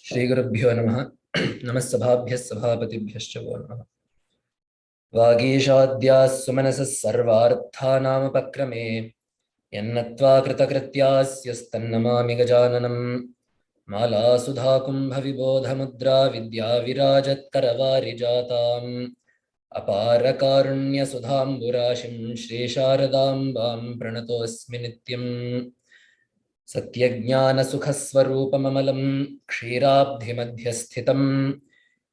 श्रीगुरुभ्यो नमः। नमः सभाभ्यः सभापतिभ्यश्च वो नमः। वागीशाद्याः सुमनसः सर्वार्थानामुपक्रमे यन्नत्वा कृतकृत्यास्यस्तन्नमामि गजाननम्। मालासुधाकुम्भविबोधमुद्रा विद्याविराजत्करवारिजाताम् अपारकारुण्यसुधाम्बुराशिं श्रीशारदाम्बां प्रणतोऽस्मि नित्यम्। सत्यज्ञानसुखस्वरूपममलं क्षीराब्धिमध्यस्थितं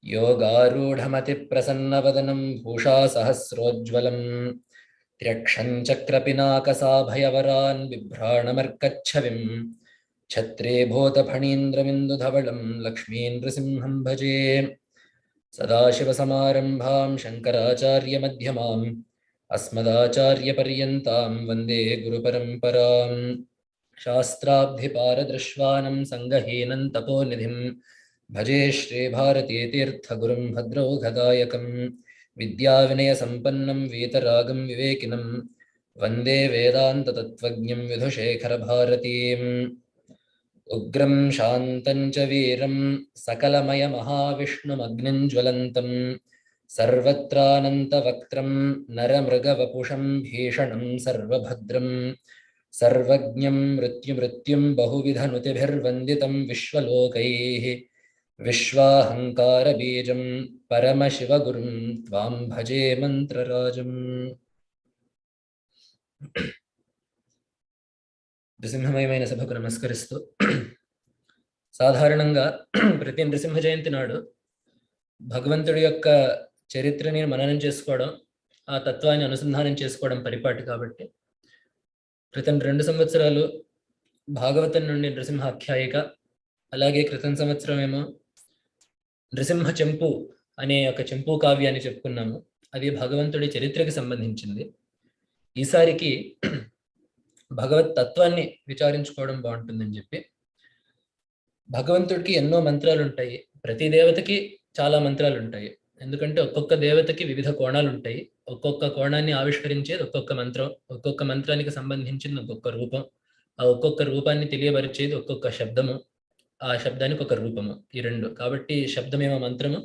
योगारूढमतिप्रसन्नवदनं भूषासहस्रोज्ज्वलं त्र्यक्षं चक्रपिनाकसाभयवरान् बिभ्राणमर्कच्छविं छत्रे भूतफणीन्द्रमिन्दुधवलं लक्ष्मीनृसिंहं भजे। सदाशिवसमारम्भां शङ्कराचार्यमध्यमाम् अस्मदाचार्यपर्यन्तां वन्दे गुरुपरम्पराम्। शास्त्राब्धिपारदृश्वानं सङ्गहीनं तपोनिधिं भजे श्रीभारतीतीर्थगुरुं भद्रौघदायकं विद्याविनयसम्पन्नं वीतरागं विवेकिनं वन्दे वेदान्ततत्त्वज्ञं विधुशेखरभारतीम्। उग्रं शान्तं च वीरं सकलमयमहाविष्णुमग्निं ज्वलन्तं सर्वत्रानन्तवक्त्रं नरमृगवपुषं भीषणं सर्वभद्रं सर्वज्ञं मृत्युमृत्युं बहुविधनुतिभिर्वन्दितं विश्वलोकैः विश्वाहङ्कारबीजं परमशिवगुरुं त्वां भजे मन्त्रराजम्। నృసింహమయమైన సభకు నమస్కరిస్తూ సాధారణంగా ప్రతి నృసింహ జయంతి నాడు భగవంతుడి యొక్క చరిత్రని మననం చేసుకోవడం, ఆ తత్వాన్ని అనుసంధానం చేసుకోవడం పరిపాటి. కాబట్టి క్రితం 2 సంవత్సరాలు భాగవతం నుండి నృసింహ ఆఖ్యాయిక, అలాగే క్రితం సంవత్సరం ఏమో నృసింహ చెంపు అనే ఒక చెంపు కావ్యాన్ని చెప్పుకున్నాము. అది భగవంతుడి చరిత్రకి సంబంధించింది. ఈసారికి భగవత్ తత్వాన్ని విచారించుకోవడం బాగుంటుందని చెప్పి, భగవంతుడికి ఎన్నో మంత్రాలు ఉంటాయి. ప్రతి దేవతకి చాలా మంత్రాలు ఉంటాయి. ఎందుకంటే ఒక్కొక్క దేవతకి వివిధ కోణాలు ఉంటాయి. ఒక్కొక్క కోణాన్ని ఆవిష్కరించేది ఒక్కొక్క మంత్రం, ఒక్కొక్క మంత్రానికి సంబంధించింది ఒక్కొక్క రూపం, ఆ ఒక్కొక్క రూపాన్ని తెలియబరిచేది ఒక్కొక్క శబ్దము, ఆ శబ్దానికి ఒక రూపము. ఈ రెండు. కాబట్టి శబ్దమేమో మంత్రము,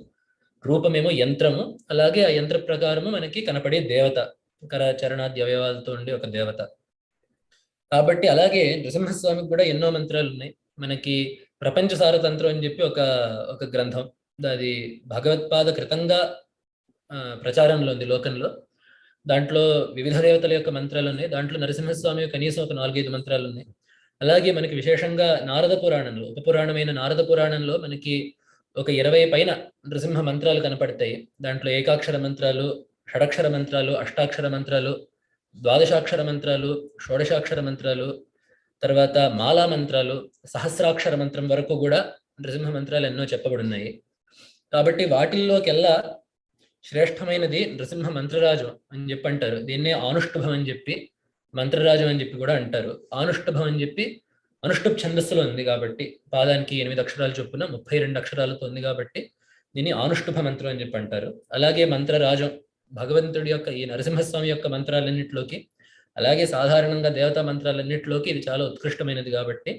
రూపమేమో యంత్రము, అలాగే ఆ యంత్ర ప్రకారము మనకి కనపడే దేవత, కరచరణాది అవయవాలతో ఉండే ఒక దేవత. కాబట్టి అలాగే నృసింహస్వామికి కూడా ఎన్నో మంత్రాలు ఉన్నాయి. మనకి ప్రపంచ సారతంత్రం అని చెప్పి ఒక గ్రంథం, అది భగవత్పాద కృతంగా ప్రచారంలో ఉంది లోకంలో. దాంట్లో వివిధ దేవతల యొక్క మంత్రాలు ఉన్నాయి. దాంట్లో నరసింహస్వామి కనీసం ఒక 4-5 మంత్రాలు ఉన్నాయి. అలాగే మనకి విశేషంగా నారద పురాణంలో, ఉపపురాణమైన నారద పురాణంలో మనకి ఒక 20 పైన నృసింహ మంత్రాలు కనపడతాయి. దాంట్లో ఏకాక్షర మంత్రాలు, షడక్షర మంత్రాలు, అష్టాక్షర మంత్రాలు, ద్వాదశాక్షర మంత్రాలు, షోడశాక్షర మంత్రాలు, తర్వాత మాలా మంత్రాలు, సహస్రాక్షర మంత్రం వరకు కూడా నృసింహ మంత్రాలు ఎన్నో చెప్పబడున్నాయి. కాబట్టి వాటిల్లోకెల్లా శ్రేష్టమైనది నృసింహ మంత్రరాజం అని చెప్పి అంటారు. దీన్నే ఆనుష్ఠుభం అని చెప్పి, మంత్రరాజం అని చెప్పి కూడా అంటారు. ఆనుష్ఠుభం అని చెప్పి అనుష్ఠుప్ ఛందస్సులో ఉంది కాబట్టి, పాదానికి 8 అక్షరాలు చొప్పున 32 అక్షరాలతో ఉంది కాబట్టి దీన్ని ఆనుష్ఠుభ మంత్రం అని చెప్పి అంటారు. అలాగే మంత్రరాజం భగవంతుడి యొక్క, ఈ నరసింహస్వామి యొక్క మంత్రాలన్నింటిలోకి, అలాగే సాధారణంగా దేవతా మంత్రాలన్నింటిలోకి ఇది చాలా ఉత్కృష్టమైనది కాబట్టి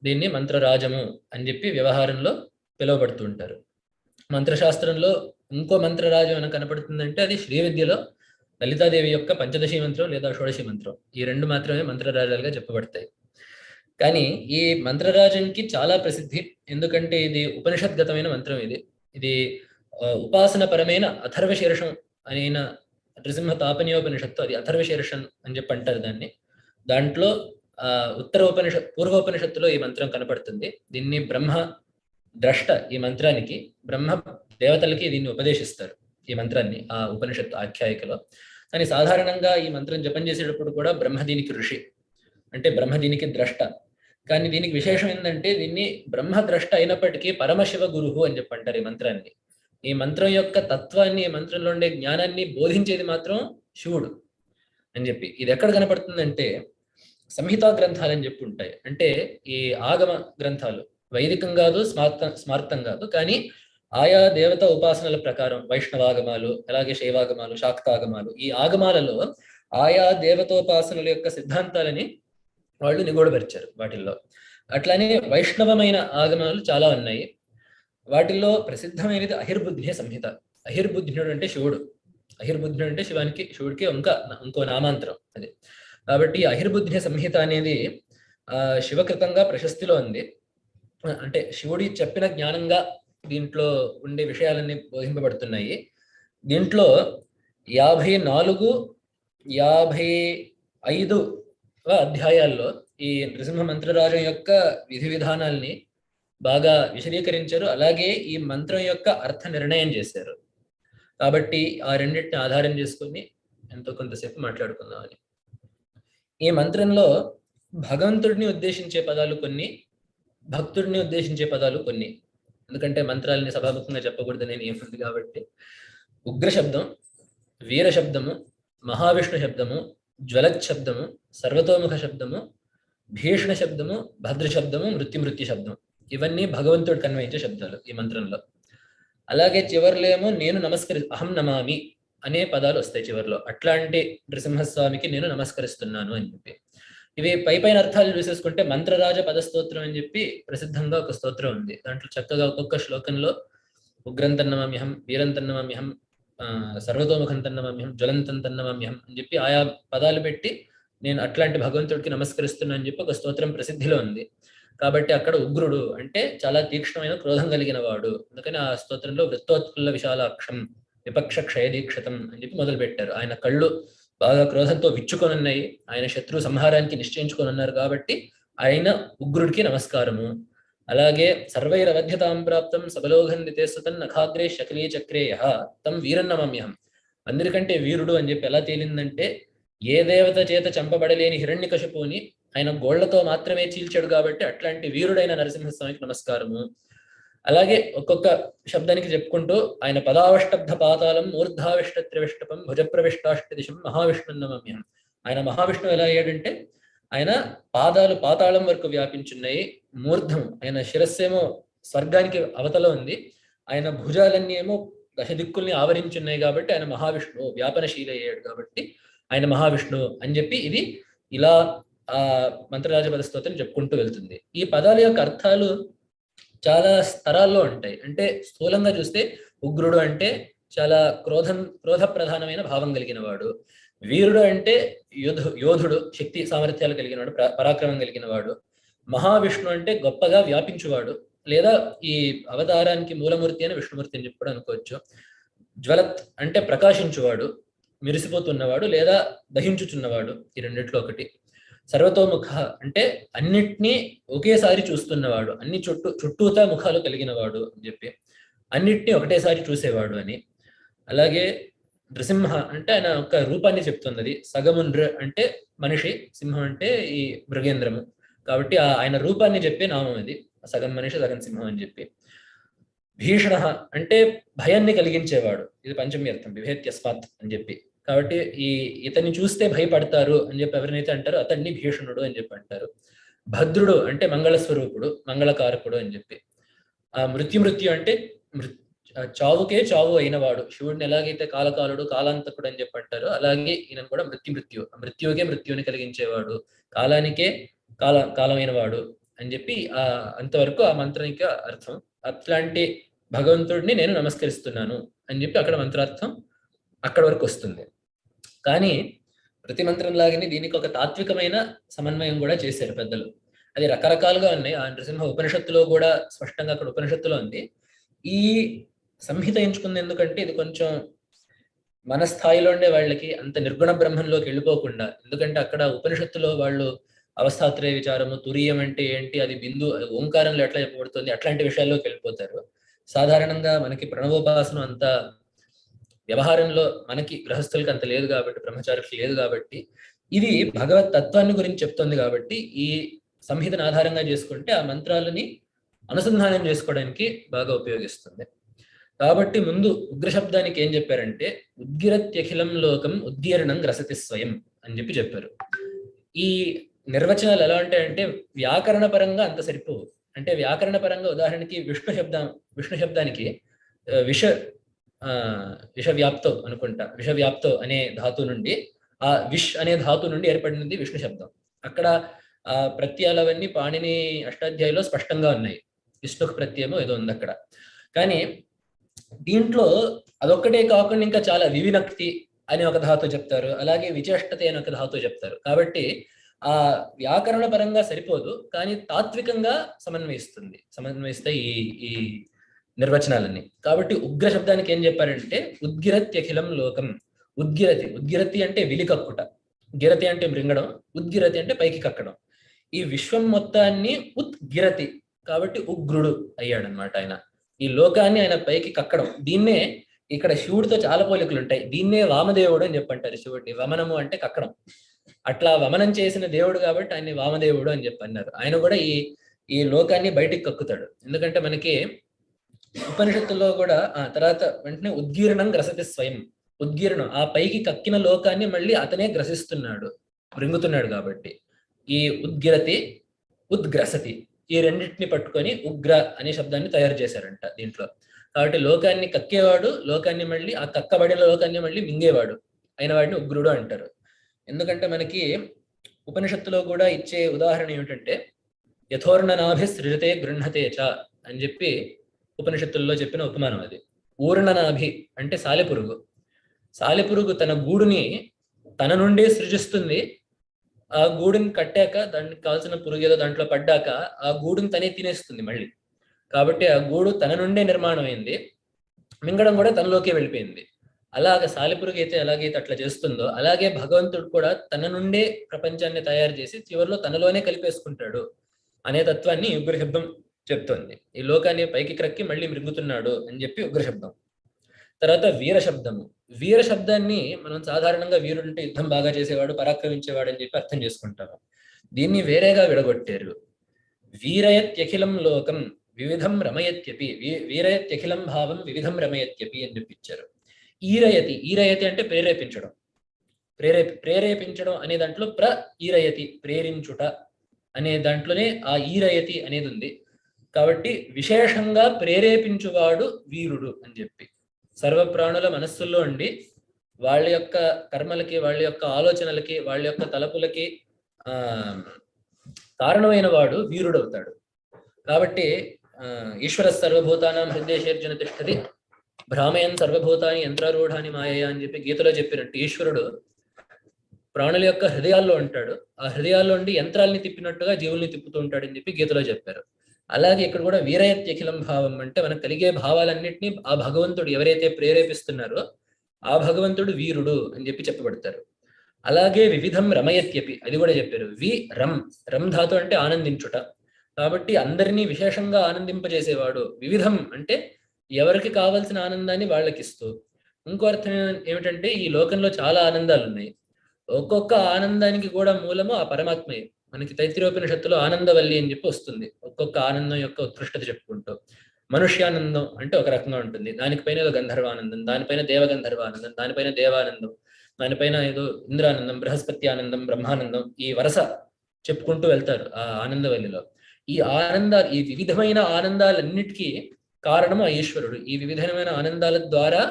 దీన్ని మంత్రరాజము అని చెప్పి వ్యవహారంలో పిలువబడుతూ ఉంటారు. మంత్రశాస్త్రంలో ఇంకో మంత్రరాజం అని కనపడుతుందంటే అది శ్రీ విద్యలో లలితాదేవి యొక్క పంచదశి మంత్రం లేదా షోడశి మంత్రం. ఈ 2 మాత్రమే మంత్రరాజాలుగా చెప్పబడతాయి. కానీ ఈ మంత్రరాజంకి చాలా ప్రసిద్ధి. ఎందుకంటే ఇది ఉపనిషద్గతమైన మంత్రం. ఇది ఉపాసన పరమైన అథర్వశీర్షం అయిన నృసింహ తాపనీయోపనిషత్తు, అది అథర్వశీర్షం అని చెప్పి అంటారు దాన్ని. దాంట్లో పూర్వోపనిషత్తులో ఈ మంత్రం కనపడుతుంది. దీన్ని బ్రహ్మ ద్రష్ట, ఈ మంత్రానికి బ్రహ్మ దేవతలకి దీన్ని ఉపదేశిస్తారు, ఈ మంత్రాన్ని ఆ ఉపనిషత్తు ఆఖ్యాయికలో. కానీ సాధారణంగా ఈ మంత్రం జపం చేసేటప్పుడు కూడా బ్రహ్మ దీనికి ఋషి, అంటే బ్రహ్మ దీనికి ద్రష్ట. కానీ దీనికి విశేషం ఏంటంటే దీన్ని బ్రహ్మ ద్రష్ట అయినప్పటికీ పరమశివ గురువు అని చెప్పంటారు ఈ మంత్రాన్ని. ఈ మంత్రం యొక్క తత్వాన్ని, ఈ మంత్రంలో ఉండే జ్ఞానాన్ని బోధించేది మాత్రం శివుడు అని చెప్పి. ఇది ఎక్కడ కనపడుతుందంటే సంహితా గ్రంథాలు అని చెప్పి ఉంటాయి. అంటే ఈ ఆగమ గ్రంథాలు, వైదికం కాదు, స్మార్తం కాదు, కానీ ఆయా దేవత ఉపాసనల ప్రకారం వైష్ణవాగమాలు, అలాగే శైవాగమాలు, శాక్తాగమాలు, ఈ ఆగమాలలో ఆయా దేవతోపాసనల యొక్క సిద్ధాంతాలని వాళ్ళు నిగూఢపరిచారు వాటిల్లో. అట్లానే వైష్ణవమైన ఆగమాలు చాలా ఉన్నాయి. వాటిల్లో ప్రసిద్ధమైనది అహిర్బుద్ధ్య సంహిత. అహిర్బుద్ధ్యుడు అంటే శివుడు. అహిర్బుద్ధ్యుడు అంటే శివుడికి ఇంకో నామాంతరం అది. కాబట్టి అహిర్బుద్ధ్య సంహిత అనేది శివకృతంగా ప్రశస్తిలో ఉంది. అంటే శివుడి చెప్పిన జ్ఞానంగా దీంట్లో ఉండే విషయాలన్నీ బోధింపబడుతున్నాయి. దీంట్లో 54, 55 అధ్యాయాల్లో ఈ నృసింహ మంత్రరాజం యొక్క విధి విధానాల్ని బాగా విశదీకరించారు. అలాగే ఈ మంత్రం యొక్క అర్థ నిర్ణయం చేశారు. కాబట్టి ఆ రెండింటిని ఆధారం చేసుకుని ఎంతో కొంతసేపు మాట్లాడుకుందామని. ఈ మంత్రంలో భగవంతుడిని ఉద్దేశించే పదాలు కొన్ని, భక్తుడిని ఉద్దేశించే పదాలు కొన్ని. ఎందుకంటే మంత్రాలని సభాముఖంగా చెప్పకూడదని నియమం కాబట్టి ఉగ్ర శబ్దం, వీర శబ్దము, మహావిష్ణు శబ్దము, జ్వలత్ శబ్దము, సర్వతోముఖ శబ్దము, భీషణ శబ్దము, భద్ర శబ్దము, మృత్యు శబ్దం, ఇవన్నీ భగవంతుడు కన్వయించే శబ్దాలు ఈ మంత్రంలో. అలాగే చివరిలో ఏమో నేను అహం నమామి అనే పదాలు వస్తాయి చివరిలో. అట్లాంటి నృసింహస్వామికి నేను నమస్కరిస్తున్నాను అని చెప్పి. ఇవి పైన అర్థాలు చూసేసుకుంటే మంత్రరాజ పదస్తోత్రం అని చెప్పి ప్రసిద్ధంగా ఒక స్తోత్రం ఉంది. దాంట్లో చక్కగా ఒక్కొక్క శ్లోకంలో ఉగ్రంతన్నమామ్యహం, వీరంతన్నమామ్యహం, సర్వతోముఖంతన్నమామ్యహం, జ్వలంతంతన్నమామ్యహం అని చెప్పి ఆయా పదాలు పెట్టి నేను అట్లాంటి భగవంతుడికి నమస్కరిస్తున్నా అని చెప్పి ఒక స్తోత్రం ప్రసిద్ధిలో ఉంది. కాబట్టి అక్కడ ఉగ్రుడు అంటే చాలా తీక్ష్ణమైన క్రోధం కలిగిన వాడు. అందుకని ఆ స్తోత్రంలో వృత్తోత్కుల విశాలాక్షం విపక్ష క్షయదీక్షతం అని చెప్పి మొదలు పెట్టారు. ఆయన కళ్ళు బాగా క్రోధంతో విచ్చుకొని ఉన్నాయి, ఆయన శత్రు సంహారానికి నిశ్చయించుకొని ఉన్నారు. కాబట్టి ఆయన ఉగ్రుడికి నమస్కారము. అలాగే సర్వైరవధ్యతాం ప్రాప్తం సబలోఘం నితేస్తన్ నఖాగ్రే శకలీ చక్రే యః తం వీరన్నమమ్యహం. అందరికంటే వీరుడు అని చెప్పి ఎలా తేలిందంటే ఏ దేవత చేత చంపబడలేని హిరణ్యకశిపుని ఆయన గోళ్లతో మాత్రమే చీల్చాడు కాబట్టి అట్లాంటి వీరుడైన నరసింహస్వామికి నమస్కారము. అలాగే ఒక్కొక్క శబ్దానికి చెప్పుకుంటూ ఆయన పదావష్టబ్ధ పాతాళం మూర్ధావిష్ట త్రివిష్టపం భుజప్రవిష్టాష్ట దిశం మహావిష్ణున్నమమ్యం. ఆయన మహావిష్ణువు ఎలా అయ్యాడంటే ఆయన పాదాలు పాతాళం వరకు వ్యాపించున్నాయి, మూర్ధం ఆయన శిరస్సేమో స్వర్గానికి అవతల ఉంది, ఆయన భుజాలన్నీ ఏమో దశ దిక్కుల్ని ఆవరించున్నాయి కాబట్టి ఆయన మహావిష్ణువు వ్యాపనశీల అయ్యాడు కాబట్టి ఆయన మహావిష్ణువు అని చెప్పి ఇది ఇలా ఆ మంత్రరాజపద స్తోత్రం చెప్పుకుంటూ వెళ్తుంది. ఈ పదాల యొక్క అర్థాలు చాలా స్తరాల్లో ఉంటాయి. అంటే స్థూలంగా చూస్తే ఉగ్రుడు అంటే చాలా క్రోధ ప్రధానమైన భావం కలిగిన వాడు. వీరుడు అంటే యోధుడు, శక్తి సామర్థ్యాలు కలిగిన వాడు, పరాక్రమం కలిగిన వాడు. మహావిష్ణు అంటే గొప్పగా వ్యాపించువాడు, లేదా ఈ అవతారానికి మూలమూర్తి అని విష్ణుమూర్తి అని చెప్పి కూడా అనుకోవచ్చు. జ్వలత్ అంటే ప్రకాశించువాడు, మెరిసిపోతున్నవాడు లేదా దహించుచున్నవాడు, ఈ రెండిట్లో ఒకటి. సర్వతోముఖ అంటే అన్నిటినీ ఒకేసారి చూస్తున్నవాడు, అన్ని చుట్టూతా ముఖాలు కలిగిన వాడు అని చెప్పి అన్నిటినీ ఒకటేసారి చూసేవాడు అని. అలాగే నృసింహ అంటే ఆయన ఒక రూపాన్ని చెప్తున్నది. సగము నృ అంటే మనిషి, సింహం అంటే ఈ మృగేంద్రము, కాబట్టి ఆయన రూపాన్ని చెప్పే నామం అది, సగం మనిషి సగం సింహం అని చెప్పి. భీషణ అంటే భయాన్ని కలిగించేవాడు, ఇది పంచమి అర్థం, విభేత్యస్మాత్ అని చెప్పి. కాబట్టి ఇతన్ని చూస్తే భయపడతారు అని చెప్పి ఎవరినైతే అంటారో అతన్ని భీషణుడు అని చెప్పి అంటారు. భద్రుడు అంటే మంగళస్వరూపుడు, మంగళకారకుడు అని చెప్పి. ఆ మృత్యు అంటే చావుకే చావు అయినవాడు, శివుడిని ఎలాగైతే కాలకాలుడు కాలాంతకుడు అని చెప్పి అంటారు అలాగే ఈయన కూడా మృత్యువుకే మృత్యువుని కలిగించేవాడు, కాలానికే కాలమైన వాడు అని చెప్పి అంతవరకు ఆ మంత్రానికి అర్థం. అట్లాంటి భగవంతుడిని నేను నమస్కరిస్తున్నాను అని చెప్పి అక్కడ మంత్రార్థం అక్కడ వరకు వస్తుంది. కానీ ప్రతి మంత్రం లాగానే దీనికి ఒక తాత్వికమైన సమన్వయం కూడా చేశారు పెద్దలు. అది రకరకాలుగా ఉన్నాయి. ఆ నృసింహ ఉపనిషత్తులో కూడా స్పష్టంగా అక్కడ ఉపనిషత్తులో ఉంది. ఈ సంహిత ఎంచుకుంది ఎందుకంటే ఇది కొంచెం మన స్థాయిలో ఉండే వాళ్ళకి అంత నిర్గుణ బ్రహ్మంలోకి వెళ్ళిపోకుండా, ఎందుకంటే అక్కడ ఉపనిషత్తులో వాళ్ళు అవస్థాత్రయ విచారము, తురీయం అంటే ఏంటి, అది బిందు ఓంకారంలో ఎట్లా చెప్పబడుతుంది, అట్లాంటి విషయాల్లోకి వెళ్ళిపోతారు. సాధారణంగా మనకి ప్రణవోపాసనం అంత వ్యవహారంలో మనకి గృహస్థులకి అంత లేదు కాబట్టి, బ్రహ్మచారికి లేదు కాబట్టి, ఇది భగవత్ తత్వాన్ని గురించి చెప్తుంది కాబట్టి ఈ సంహితను ఆధారంగా చేసుకుంటే ఆ మంత్రాలని అనుసంధానం చేసుకోవడానికి బాగా ఉపయోగిస్తుంది. కాబట్టి ముందు ఉగ్ర శబ్దానికి ఏం చెప్పారంటే ఉద్గిరత్యఖిలం లోకం ఉద్గీర్ణం గ్రసతి స్వయం అని చెప్పారు. ఈ నిర్వచనాలు ఎలా ఉంటాయంటే వ్యాకరణ పరంగా అంత సరిపోవు. అంటే వ్యాకరణ పరంగా ఉదాహరణకి విష్ణు శబ్దానికి విషవ్యాప్తో అనుకుంటా, విషవ్యాప్తో అనే ధాతు నుండి, ఆ విష్ అనే ధాతు నుండి ఏర్పడినది విష్ణు శబ్దం. అక్కడ ఆ ప్రత్యయాలు అవన్నీ పాణిని అష్టాధ్యాయులో స్పష్టంగా ఉన్నాయి. విష్ణు ప్రత్యయమో ఏదో ఉంది అక్కడ. కానీ దీంట్లో అదొక్కటే కాకుండా ఇంకా చాలా వివినక్తి అని ఒక ధాతు చెప్తారు, అలాగే విచేష్టత అని ఒక ధాతు చెప్తారు. కాబట్టి ఆ వ్యాకరణ పరంగా సరిపోదు, కానీ తాత్వికంగా సమన్వయిస్తాయి ఈ ఈ నిర్వచనాలన్నీ. కాబట్టి ఉగ్ర శబ్దానికి ఏం చెప్పారంటే ఉద్గిరత్యఖిలం లోకం. ఉద్గిరతి అంటే విలికక్కుట, గిరతి అంటే మృంగడం, ఉద్గిరతి అంటే పైకి కక్కడం. ఈ విశ్వం మొత్తాన్ని ఉద్గిరతి, కాబట్టి ఉగ్రుడు అయ్యాడనమాట ఆయన. ఈ లోకాన్ని ఆయన పైకి కక్కడం. దీన్నే ఇక్కడ శివుడితో చాలా పోలికలు ఉంటాయి. దీన్నే వామదేవుడు అని చెప్పంటారు శివుడిని. వమనము అంటే కక్కడం. అట్లా వమనం చేసిన దేవుడు కాబట్టి ఆయన్ని వామదేవుడు అని చెప్పన్నారు. ఆయన కూడా ఈ లోకాన్ని బయటికి కక్కుతాడు. ఎందుకంటే మనకి ఉపనిషత్తుల్లో కూడా తర్వాత వెంటనే ఉద్గీర్ణం గ్రసతి స్వయం. ఉద్గీర్ణం, ఆ పైకి కక్కిన లోకాన్ని మళ్ళీ అతనే గ్రసిస్తున్నాడు, మృంగుతున్నాడు. కాబట్టి ఈ ఉద్గిరతి, ఉద్గ్రసతి, ఈ రెండింటిని పట్టుకొని ఉగ్ర అనే శబ్దాన్ని తయారు చేశారంట దీంట్లో. కాబట్టి లోకాన్ని కక్కేవాడు, లోకాన్ని మళ్ళీ ఆ కక్కబడిన లోకాన్ని మళ్ళీ మింగేవాడు అయిన వాడిని ఉగ్రుడు అంటారు. ఎందుకంటే మనకి ఉపనిషత్తులో కూడా ఇచ్చే ఉదాహరణ ఏమిటంటే యథోర్ణనాభి సృజతే గృహతే చ అని చెప్పి ఉపనిషత్తుల్లో చెప్పిన ఉపమానం అది. ఊర్ణనాభి అంటే సాలెపురుగు. సాలెపురుగు తన గూడుని తన నుండే సృజిస్తుంది. ఆ గూడుని కట్టాక దానికి కావాల్సిన పురుగు ఏదో దాంట్లో పడ్డాక ఆ గూడుని తనే తినేస్తుంది మళ్ళీ. కాబట్టి ఆ గూడు తన నుండే నిర్మాణం అయింది, మింగడం కూడా తనలోకే వెళ్ళిపోయింది. అలాగే సాలెపురుగు అయితే ఎలాగైతే అట్లా చేస్తుందో, అలాగే భగవంతుడు కూడా తన నుండే ప్రపంచాన్ని తయారు చేసి చివరిలో తనలోనే కలిపేసుకుంటాడు అనే తత్వాన్ని ఉగ్రశబ్దం చెప్తోంది. ఈ లోకాన్ని పైకి క్రక్కి మళ్ళీ మృంగుతున్నాడు అని చెప్పి ఉగ్రశబ్దం. తర్వాత వీరశబ్దము. వీరశబ్దాన్ని మనం సాధారణంగా వీరుడు అంటే యుద్ధం బాగా చేసేవాడు, పరాక్రమించేవాడు అని చెప్పి అర్థం చేసుకుంటాము. దీన్ని వేరేగా విడగొట్టారు. వీరయత్యఖిలం లోకం వివిధం రమయత్యపి, వీరయత్యఖిలం భావం వివిధం రమయత్యపి అని చెప్పించారు. ఈరయతి అంటే ప్రేరేపించడం. ప్రేరేపించడం అనే దాంట్లో ఈరయతి ప్రేరించుట అనే దాంట్లోనే ఆ ఈరయతి అనేది ఉంది. కాబట్టి విశేషంగా ప్రేరేపించువాడు వీరుడు అని చెప్పి, సర్వప్రాణుల మనస్సుల్లో ఉండి వాళ్ళ యొక్క కర్మలకి, వాళ్ళ యొక్క ఆలోచనలకి, వాళ్ళ యొక్క తలపులకి కారణమైన వాడు వీరుడవుతాడు. కాబట్టి ఈశ్వర సర్వభూతానాం హృదయేషర్జున తిష్టతి భ్రామయన్ సర్వభూతాన్ని యంత్రారూఢాన్ని మాయ అని చెప్పి గీతలో చెప్పినట్టు ఈశ్వరుడు ప్రాణుల యొక్క హృదయాల్లో ఉంటాడు. ఆ హృదయాల్లో ఉండి యంత్రాల్ని తిప్పినట్టుగా జీవుల్ని తిప్పుతూ ఉంటాడని చెప్పి గీతలో చెప్పారు. అలాగే ఇక్కడ కూడా వీరయత్యఖిలం భావం అంటే మనకు కలిగే భావాలన్నింటినీ ఆ భగవంతుడు ఎవరైతే ప్రేరేపిస్తున్నారో ఆ భగవంతుడు వీరుడు అని చెప్పి చెప్పబడతారు. అలాగే వివిధం రమయత్యపి అది కూడా చెప్పారు. రమ్ ధాతు అంటే ఆనందించుట. కాబట్టి అందరినీ విశేషంగా ఆనందింపజేసేవాడు. వివిధం అంటే ఎవరికి కావలసిన ఆనందాన్ని వాళ్ళకిస్తూ. ఇంకో అర్థం ఏమిటంటే ఈ లోకంలో చాలా ఆనందాలు ఉన్నాయి, ఒక్కొక్క ఆనందానికి కూడా మూలము ఆ పరమాత్మయే. మనకి తైత్తిరీయోపనిషత్తులో ఆనందవల్లి అని చెప్పి వస్తుంది, ఒక్కొక్క ఆనందం యొక్క ఉత్కృష్టత చెప్పుకుంటూ. మనుష్యానందం అంటే ఒక రకంగా ఉంటుంది, దానిపైన ఏదో గంధర్వానందం, దానిపైన దేవగంధర్వానందం, దానిపైన దేవానందం, దానిపైన ఏదో ఇంద్రానందం, బృహస్పతి ఆనందం, బ్రహ్మానందం, ఈ వరస చెప్పుకుంటూ వెళ్తారు ఆ ఆనందవల్లిలో. ఈ ఈ వివిధమైన ఆనందాలన్నిటికీ కారణము ఆ ఈశ్వరుడు. ఈ వివిధమైన ఆనందాల ద్వారా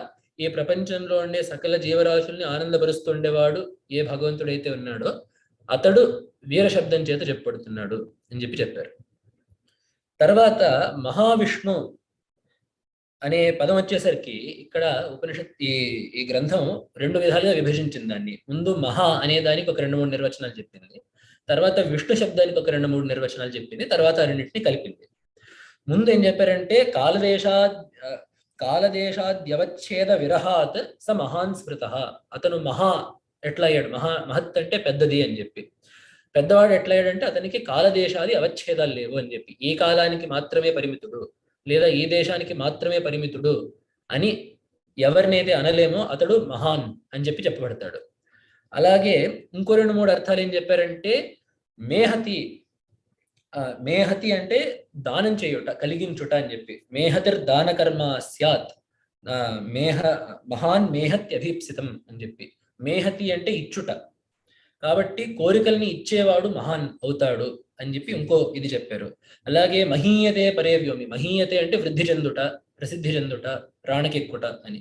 ఈ ప్రపంచంలో ఉండే సకల జీవరాశుల్ని ఆనందపరుస్తుండేవాడు ఏ భగవంతుడైతే ఉన్నాడో అతడు వీరశబ్దం చేత చెప్పబడుతున్నాడు అని చెప్పి చెప్పారు. తర్వాత మహావిష్ణు అనే పదం వచ్చేసరికి ఇక్కడ ఉపనిషత్ ఈ గ్రంథం రెండు విధాలుగా విభజించింది దాన్ని. ముందు మహా అనే దానికి ఒక 2-3 నిర్వచనాలు చెప్పింది, తర్వాత విష్ణు శబ్దానికి ఒక 2-3 నిర్వచనాలు చెప్పింది, తర్వాత రెండింటిని కలిపింది. ముందు ఏం చెప్పారంటే కాలదేశాద్యవచ్ఛేద విరహాత్ స మహాన్ స్మృత. అతను మహా ఎట్లా అయ్యాడు, మహత్ అంటే పెద్దది అని చెప్పి. పెద్దవాడు ఎట్లా అయ్యాడంటే అతనికి కాలదేశాది అవచ్ఛేదాలు లేవు అని చెప్పి, ఈ కాలానికి మాత్రమే పరిమితుడు లేదా ఈ దేశానికి మాత్రమే పరిమితుడు అని ఎవరినైతే అనలేమో అతడు మహాన్ అని చెప్పి చెప్పబడతాడు. అలాగే ఇంకో 2-3 అర్థాలు ఏం చెప్పారంటే మేహతి అంటే దానం చేయుట, కలిగించుట అని చెప్పి. మేహతిర్ దాన కర్మ స్యాత్, మహాన్ మేహత్యభీప్సితం అని చెప్పి. మేహతి అంటే ఇచ్చుట, కాబట్టి కోరికల్ని ఇచ్చేవాడు మహాన్ అవుతాడు అని చెప్పి ఇంకో ఇది చెప్పారు. అలాగే మహీయతే పరేవ్యోమి, మహీయతే అంటే వృద్ధి చెందుట, ప్రసిద్ధి చెందుట, ప్రాణకెక్కుట అని.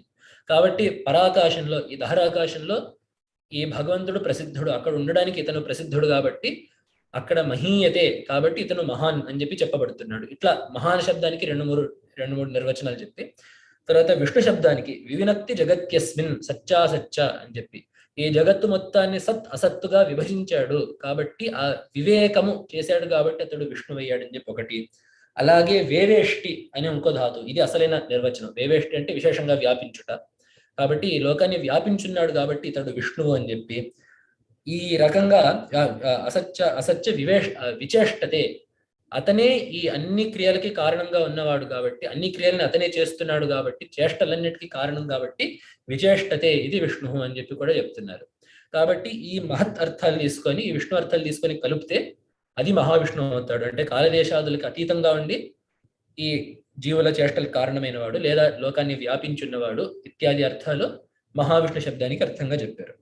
కాబట్టి పరాకాశంలో, ఈ దహరాకాశంలో ఈ భగవంతుడు ప్రసిద్ధుడు, అక్కడ ఉండడానికి ఇతను ప్రసిద్ధుడు కాబట్టి అక్కడ మహీయతే కాబట్టి ఇతను మహాన్ అని చెప్పి చెప్పబడుతున్నాడు. ఇట్లా మహాన్ శబ్దానికి రెండు మూడు నిర్వచనాలు చెప్పి, తర్వాత విష్ణు శబ్దానికి వివినక్తి జగత్యస్మిన్ సత్యాసత్య అని చెప్పి, ఈ జగత్తు మొత్తాన్ని సత్ అసత్తుగా విభజించాడు కాబట్టి ఆ వివేకము చేశాడు కాబట్టి అతడు విష్ణువు అయ్యాడని చెప్పి ఒకటి. అలాగే వేవేష్టి అని ఇంకో ధాతు, ఇది అసలైన నిర్వచనం. వేవేష్టి అంటే విశేషంగా వ్యాపించుట, కాబట్టి ఈ లోకాన్ని వ్యాపించున్నాడు కాబట్టి ఇతడు విష్ణువు అని చెప్పి, ఈ రకంగా అసత్య విచేష్టతే, అతనే ఈ అన్ని క్రియలకి కారణంగా ఉన్నవాడు కాబట్టి, అన్ని క్రియలను అతనే చేస్తున్నాడు కాబట్టి, చేష్టలన్నిటికీ కారణం కాబట్టి విచేష్టతే ఇది విష్ణు అని చెప్పి కూడా చెప్తున్నారు. కాబట్టి ఈ మహత్ అర్థాలు తీసుకొని, ఈ విష్ణు అర్థాలు తీసుకొని కలిపితే అది మహావిష్ణువు అవుతాడు. అంటే కాలదేశాదులకు అతీతంగా ఉండి ఈ జీవుల చేష్టలకు కారణమైన వాడు, లేదా లోకాన్ని వ్యాపించున్నవాడు ఇత్యాది అర్థాలు మహావిష్ణు శబ్దానికి అర్థంగా చెప్పారు.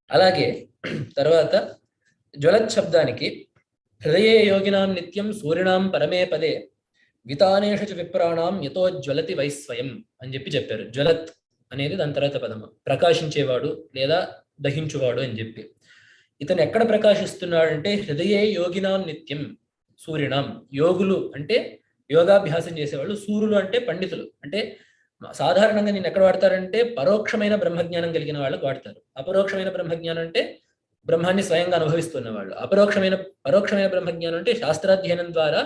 అలాగే తర్వాత జ్వలత్ శబ్దానికి హృదయే యోగినాం నిత్యం సూర్యనాం పరమే పదే వితానేషు చ విప్రాణాం యతో జ్వలతి వైస్వయం అని చెప్పి చెప్పారు. జ్వలత్ అనేది దాని తర్వాత పదము, ప్రకాశించేవాడు లేదా దహించువాడు అని చెప్పి. ఇతను ఎక్కడ ప్రకాశిస్తున్నాడంటే హృదయే యోగినాం నిత్యం సూర్యనాం. యోగులు అంటే యోగాభ్యాసం చేసేవాళ్ళు, సూర్యులు అంటే పండితులు. అంటే సాధారణంగా నేను ఎక్కడ వాడతారంటే పరోక్షమైన బ్రహ్మజ్ఞానం కలిగిన వాళ్ళకు వాడతారు. అపరోక్షమైన బ్రహ్మజ్ఞానం అంటే బ్రహ్మాన్ని స్వయంగా అనుభవిస్తున్న వాళ్ళు. పరోక్షమైన బ్రహ్మజ్ఞానం అంటే శాస్త్రాధ్యయనం ద్వారా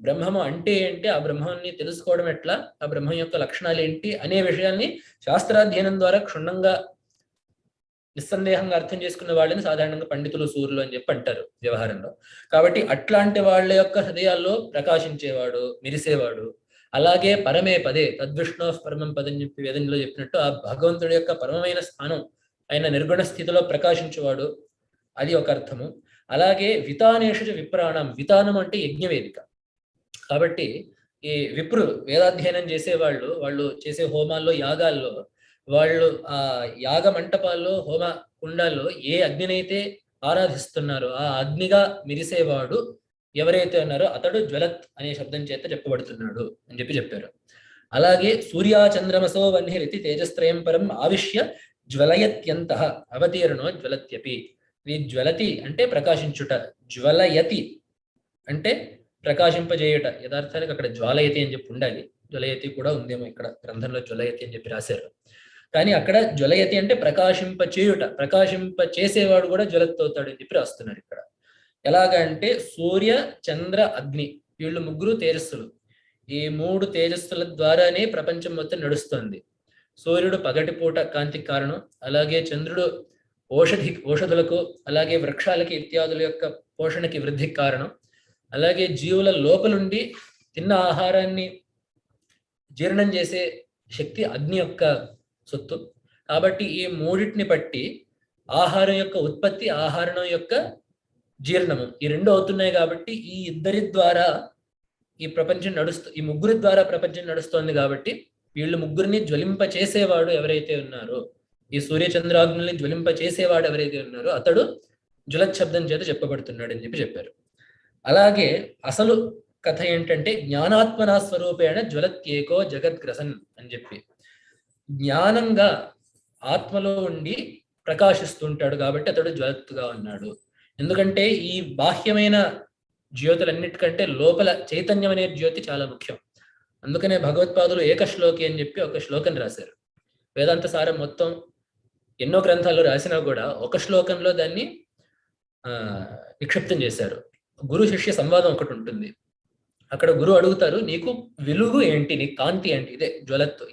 బ్రహ్మము అంటే ఏంటి, ఆ బ్రహ్మాన్ని తెలుసుకోవడం ఎట్లా, ఆ బ్రహ్మం యొక్క లక్షణాలు ఏంటి అనే విషయాల్ని శాస్త్రాధ్యయనం ద్వారా క్షుణ్ణంగా నిస్సందేహంగా అర్థం చేసుకున్న వాళ్ళని సాధారణంగా పండితులు సూర్యులు అని చెప్పి అంటారు వ్యవహారంలో. కాబట్టి అట్లాంటి వాళ్ళ యొక్క హృదయాల్లో ప్రకాశించేవాడు, మెరిసేవాడు. అలాగే పరమే పదే తద్విష్ణు పరమం పదని చెప్పి వేదంలో చెప్పినట్టు ఆ భగవంతుడి యొక్క పరమమైన స్థానం ఆయన నిర్గుణ స్థితిలో ప్రకాశించేవాడు, అది ఒక అర్థము. అలాగే వితానేషు విప్రాణం, వితానం అంటే యజ్ఞవేదిక. కాబట్టి ఈ విప్రు వేదాధ్యయనం చేసేవాళ్ళు, వాళ్ళు చేసే హోమాల్లో యాగాల్లో వాళ్ళు ఆ యాగ మంటపాల్లో హోమ కుండాల్లో ఏ అగ్నినైతే ఆరాధిస్తున్నారో ఆ అగ్నిగా మెరిసేవాడు ఎవరైతే ఉన్నారో అతడు జ్వలత్ అనే శబ్దం చేత చెప్పబడుతున్నాడు అని చెప్పి చెప్పారు. అలాగే సూర్యాచంద్రమసో వన్హిరితి తేజస్త్రయం పరం ఆవిష్య జ్వలయత్యంత అవతీర్ణో జ్వలత్యపి. ఈ జ్వలతి అంటే ప్రకాశించుట, జ్వలయతి అంటే ప్రకాశింపజేయుట. యథార్థానికి అక్కడ జ్వాలయతి అని చెప్పి ఉండాలి, జ్వలయతి కూడా ఉందేమో ఇక్కడ గ్రంథంలో జ్వలయతి అని చెప్పి రాశారు. కానీ అక్కడ జ్వలయతి అంటే ప్రకాశింప చేయుట, ప్రకాశింప చేసేవాడు కూడా జ్వలత్ అవుతాడు అని చెప్పి రాస్తున్నారు ఇక్కడ. ఎలాగంటే సూర్య చంద్ర అగ్ని వీళ్ళు ముగ్గురు తేజస్సులు. ఈ మూడు తేజస్సుల ద్వారానే ప్రపంచం మొత్తం నడుస్తుంది. సూర్యుడు పగటిపూట కాంతికి కారణం, అలాగే చంద్రుడు ఔషధులకు అలాగే వృక్షాలకి ఇత్యాదుల యొక్క పోషణకి వృద్ధికి కారణం, అలాగే జీవుల లోపలుండి తిన్న ఆహారాన్ని జీర్ణం చేసే శక్తి అగ్ని యొక్క సొత్తు. కాబట్టి ఈ మూడింటిని బట్టి ఆహారం యొక్క ఉత్పత్తి, ఆహారం యొక్క జీర్ణము, ఈ రెండు అవుతున్నాయి. కాబట్టి ఈ ఇద్దరి ద్వారా ఈ ప్రపంచం ఈ ముగ్గురి ద్వారా ప్రపంచం నడుస్తోంది. కాబట్టి వీళ్ళు ముగ్గురిని జ్వలింప చేసేవాడు ఎవరైతే ఉన్నారో, ఈ సూర్యచంద్రాగ్నుల్ని జ్వలింప చేసేవాడు ఎవరైతే ఉన్నారో అతడు జ్వలత్ శబ్దం చేత చెప్పబడుతున్నాడు అని చెప్పి చెప్పారు. అలాగే అసలు కథ ఏంటంటే జ్ఞానాత్మనా స్వరూపేణ జ్వలత్యేకో జగద్గ్రసన్ అని చెప్పి, జ్ఞానంగా ఆత్మలో ఉండి ప్రకాశిస్తుంటాడు కాబట్టి అతడు జ్వలత్తుగా ఉన్నాడు. ఎందుకంటే ఈ బాహ్యమైన జ్యోతులన్నిటికంటే లోపల చైతన్యం అనే జ్యోతి చాలా ముఖ్యం. అందుకనే భగవత్పాదులు ఏకశ్లోకి అని చెప్పి ఒక శ్లోకం రాశారు. వేదాంత సారం మొత్తం ఎన్నో గ్రంథాల్లో రాసినా కూడా ఒక శ్లోకంలో దాన్ని నిక్షిప్తం చేశారు. గురు శిష్య సంవాదం ఒకటి ఉంటుంది. అక్కడ గురువు అడుగుతారు, నీకు వెలుగు ఏంటి, నీకు కాంతి ఏంటి, ఇదే జ్వలత్,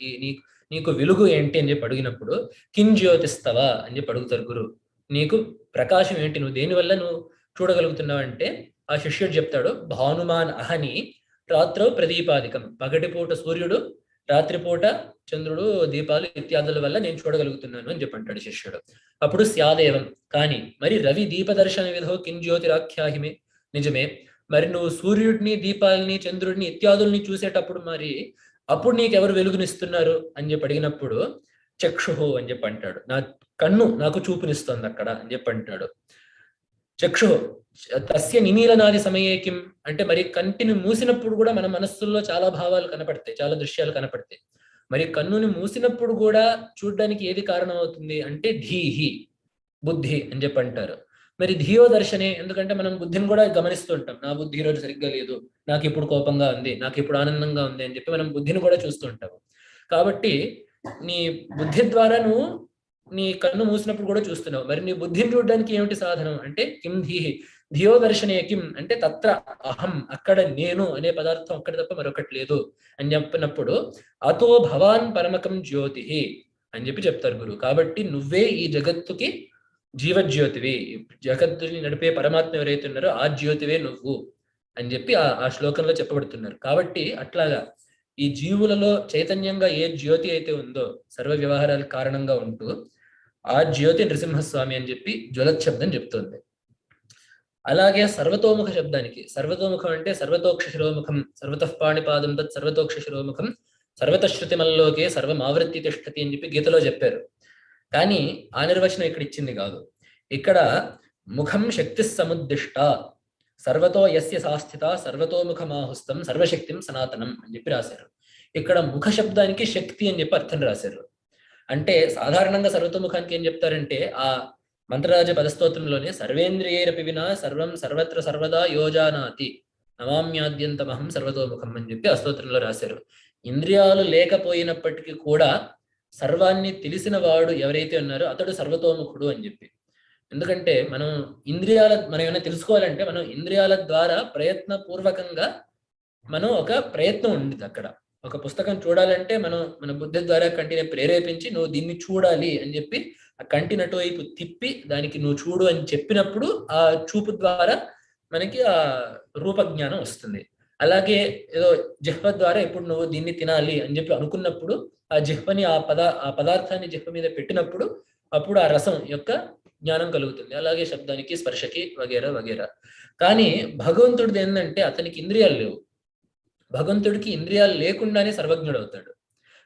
నీకు వెలుగు ఏంటి అని చెప్పి అడిగినప్పుడు కిం జ్యోతిస్తవా అని చెప్పి అడుగుతారు గురువు. నీకు ప్రకాశం ఏంటి, నువ్వు దేనివల్ల నువ్వు చూడగలుగుతున్నావు అంటే ఆ శిష్యుడు చెప్తాడు, భానుమాన్ అహని రాత్రో ప్రదీపాధికం, పగటిపూట సూర్యుడు, రాత్రిపూట చంద్రుడు, దీపాలు ఇత్యాదుల వల్ల నేను చూడగలుగుతున్నాను అని చెప్పి అంటాడు శిష్యుడు. అప్పుడు స్యాదేవం, కానీ మరి రవి దీపదర్శన విధో కిం జ్యోతిరాఖ్యాహిమే, నిజమే, మరి నువ్వు సూర్యుడిని, దీపాలని, చంద్రుడిని ఇత్యాదుల్ని చూసేటప్పుడు మరి అప్పుడు నీకెవరు వెలుగునిస్తున్నారు అని చెప్పి అడిగినప్పుడు చక్షుహు అని చెప్పి అంటాడు, నా కన్ను నాకు చూపునిస్తుంది అక్కడ అని చెప్పి అంటాడు. చక్షుహు తస్య నిమీలనాది సమయే కిం అంటే మరి కంటిని మూసినప్పుడు కూడా మన మనస్సుల్లో చాలా భావాలు కనపడతాయి, చాలా దృశ్యాలు కనపడతాయి. మరి కన్నుని మూసినప్పుడు కూడా చూడడానికి ఏది కారణం అవుతుంది అంటే ధీహి, బుద్ధి అని చెప్పి అంటారు. మరి ధియో దర్శనే, ఎందుకంటే మనం బుద్ధిని కూడా గమనిస్తూ ఉంటాం. నా బుద్ధి ఈరోజు సరిగ్గా లేదు, నాకు ఇప్పుడు కోపంగా ఉంది, నాకు ఇప్పుడు ఆనందంగా ఉంది అని చెప్పి మనం బుద్ధిని కూడా చూస్తూ ఉంటాము. కాబట్టి నీ బుద్ధి ద్వారా నువ్వు నీ కన్ను మూసినప్పుడు కూడా చూస్తున్నావు. మరి నీ బుద్ధిని చూడడానికి ఏమిటి సాధనం అంటే కిం ధీహి, ధియో దర్శనే కిం అంటే తత్ర అహం, అక్కడ నేను అనే పదార్థం అక్కడ తప్ప మరొకటి లేదు అని చెప్పినప్పుడు అతో భవాన్ పరమకం జ్యోతి అని చెప్పి చెప్తారు గురువు. కాబట్టి నువ్వే ఈ జగత్తుకి జీవజ్యోతివి, జగత్తుని నడిపే పరమాత్మ ఎవరైతే ఉన్నారో ఆ జ్యోతివే నువ్వు అని చెప్పి ఆ శ్లోకంలో చెప్పబడుతున్నారు. కాబట్టి అట్లాగా ఈ జీవులలో చైతన్యంగా ఏ జ్యోతి అయితే ఉందో సర్వ వ్యవహారాలకు కారణంగా ఉంటూ ఆ జ్యోతి నృసింహస్వామి అని చెప్పి జ్వలత్ శబ్దం చెప్తుంది. అలాగే సర్వతోముఖ శబ్దానికి, సర్వతోముఖం అంటే సర్వతోక్ష శిరోముఖం, సర్వతః పాణిపాదం తత్ సర్వతోక్ష శిరోముఖం సర్వతశ్రుతిమల్లోకే సర్వమావృత్తి తిష్టతి అని చెప్పి గీతలో చెప్పారు. కానీ ఆ నిర్వచనం ఇక్కడ ఇచ్చింది కాదు. ఇక్కడ ముఖం శక్తి సముద్దిష్ట సర్వతో యస్య సాస్థిత సర్వతోముఖమాహుస్తం సర్వశక్తిం సనాతనం అని చెప్పి రాశారు. ఇక్కడ ముఖ శబ్దానికి శక్తి అని చెప్పి అర్థం రాశారు. అంటే సాధారణంగా సర్వతోముఖానికి ఏం చెప్తారంటే ఆ మంత్రరాజ పదస్తోత్రంలోనే సర్వేంద్రియైరపి వినా సర్వం సర్వత్ర సర్వదా యోజానాతి నమామ్యాద్యంతమహం సర్వతోముఖం అని చెప్పి ఆ స్తోత్రంలో రాశారు. ఇంద్రియాలు లేకపోయినప్పటికీ కూడా సర్వాన్ని తెలిసిన వాడు ఎవరైతే ఉన్నారో అతడు సర్వతోముఖుడు అని చెప్పి. ఎందుకంటే మనం ఏమైనా తెలుసుకోవాలంటే మనం ఇంద్రియాల ద్వారా ప్రయత్నపూర్వకంగా మనం ఒక ప్రయత్నం ఉండేది. అక్కడ ఒక పుస్తకం చూడాలంటే మనం మన బుద్ధి ద్వారా కంటిని ప్రేరేపించి నువ్వు దీన్ని చూడాలి అని చెప్పి ఆ కంటి నటు వైపు తిప్పి దానికి నువ్వు చూడు అని చెప్పినప్పుడు ఆ చూపు ద్వారా మనకి ఆ రూపజ్ఞానం వస్తుంది. అలాగే ఏదో జిహ్వ ద్వారా ఇప్పుడు నువ్వు దీన్ని తినాలి అని చెప్పి అనుకున్నప్పుడు ఆ జిహ్వని ఆ పదార్థాన్ని జిహ్వ మీద పెట్టినప్పుడు అప్పుడు ఆ రసం యొక్క జ్ఞానం కలుగుతుంది. అలాగే శబ్దానికి స్పర్శకి వగేరా వగేరా. కానీ భగవంతుడిది ఏంటంటే అతనికి ఇంద్రియాలు లేవు. భగవంతుడికి ఇంద్రియాలు లేకుండానే సర్వజ్ఞుడు అవుతాడు.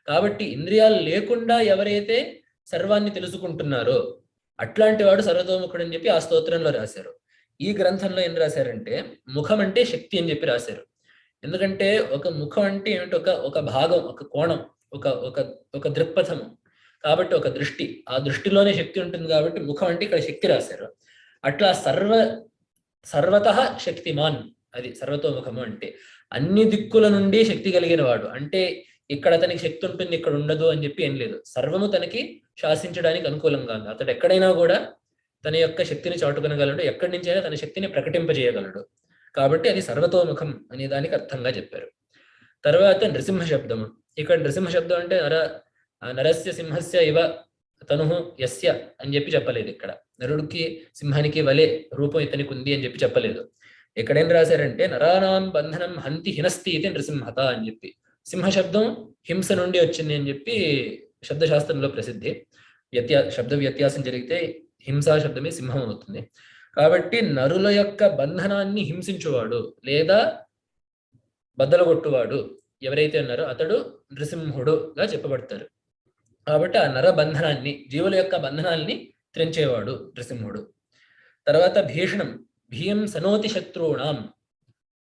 కాబట్టి ఇంద్రియాలు లేకుండా ఎవరైతే సర్వాన్ని తెలుసుకుంటున్నారో అట్లాంటి వాడు సర్వతోముఖుడు అని చెప్పి ఆ స్తోత్రంలో రాశారు. ఈ గ్రంథంలో ఏం రాశారంటే ముఖం అంటే శక్తి అని చెప్పి రాశారు. ఎందుకంటే ఒక ముఖం అంటే ఏమిటి, ఒక భాగం, ఒక కోణం, ఒక ఒక ఒక దృక్పథము. కాబట్టి ఒక దృష్టి, ఆ దృష్టిలోనే శక్తి ఉంటుంది. కాబట్టి ముఖం అంటే ఇక్కడ శక్తి రాశారు. అట్లా సర్వతః శక్తిమాన్, అది సర్వతోముఖము అంటే అన్ని దిక్కుల నుండి శక్తి కలిగిన వాడు. అంటే ఇక్కడ అతనికి శక్తి ఉంటుంది, ఇక్కడ ఉండదు అని చెప్పి ఏం లేదు. సర్వము తనకి శాసించడానికి అనుకూలంగా ఉంది. అతడు ఎక్కడైనా కూడా తన యొక్క శక్తిని చాటుకొనగలడు, ఎక్కడి నుంచైనా తన శక్తిని ప్రకటింపజేయగలడు. కాబట్టి అది సర్వతోముఖం అనే దానికి అర్థంగా చెప్పారు. తర్వాత నృసింహ శబ్దము. ఇక్కడ నృసింహ శబ్దం అంటే నరస్య సింహస్య ఇవ తనుహు యస్య అని చెప్పి చెప్పలేదు. ఇక్కడ నరుడికి సింహానికి వలె రూపం ఇతనికి ఉంది అని చెప్పి చెప్పలేదు. ఎక్కడేం రాశారంటే నరానాం బంధనం హంతి హినస్తి ఇది నృసింహత అని చెప్పి. సింహ శబ్దం హింస నుండి వచ్చింది అని చెప్పి శబ్దశాస్త్రంలో ప్రసిద్ధి. శబ్ద వ్యత్యాసం జరిగితే హింసా శబ్దమే సింహం అవుతుంది. కాబట్టి నరుల యొక్క బంధనాన్ని హింసించువాడు లేదా బద్దలగొట్టువాడు ఎవరైతే ఉన్నారో అతడు నృసింహుడుగా చెప్పబడతారు. కాబట్టి ఆ నర బంధనాన్ని, జీవుల యొక్క బంధనాల్ని త్రెంచేవాడు నృసింహుడు. తర్వాత భీషణం, భీయం సనోతి శత్రువుణాం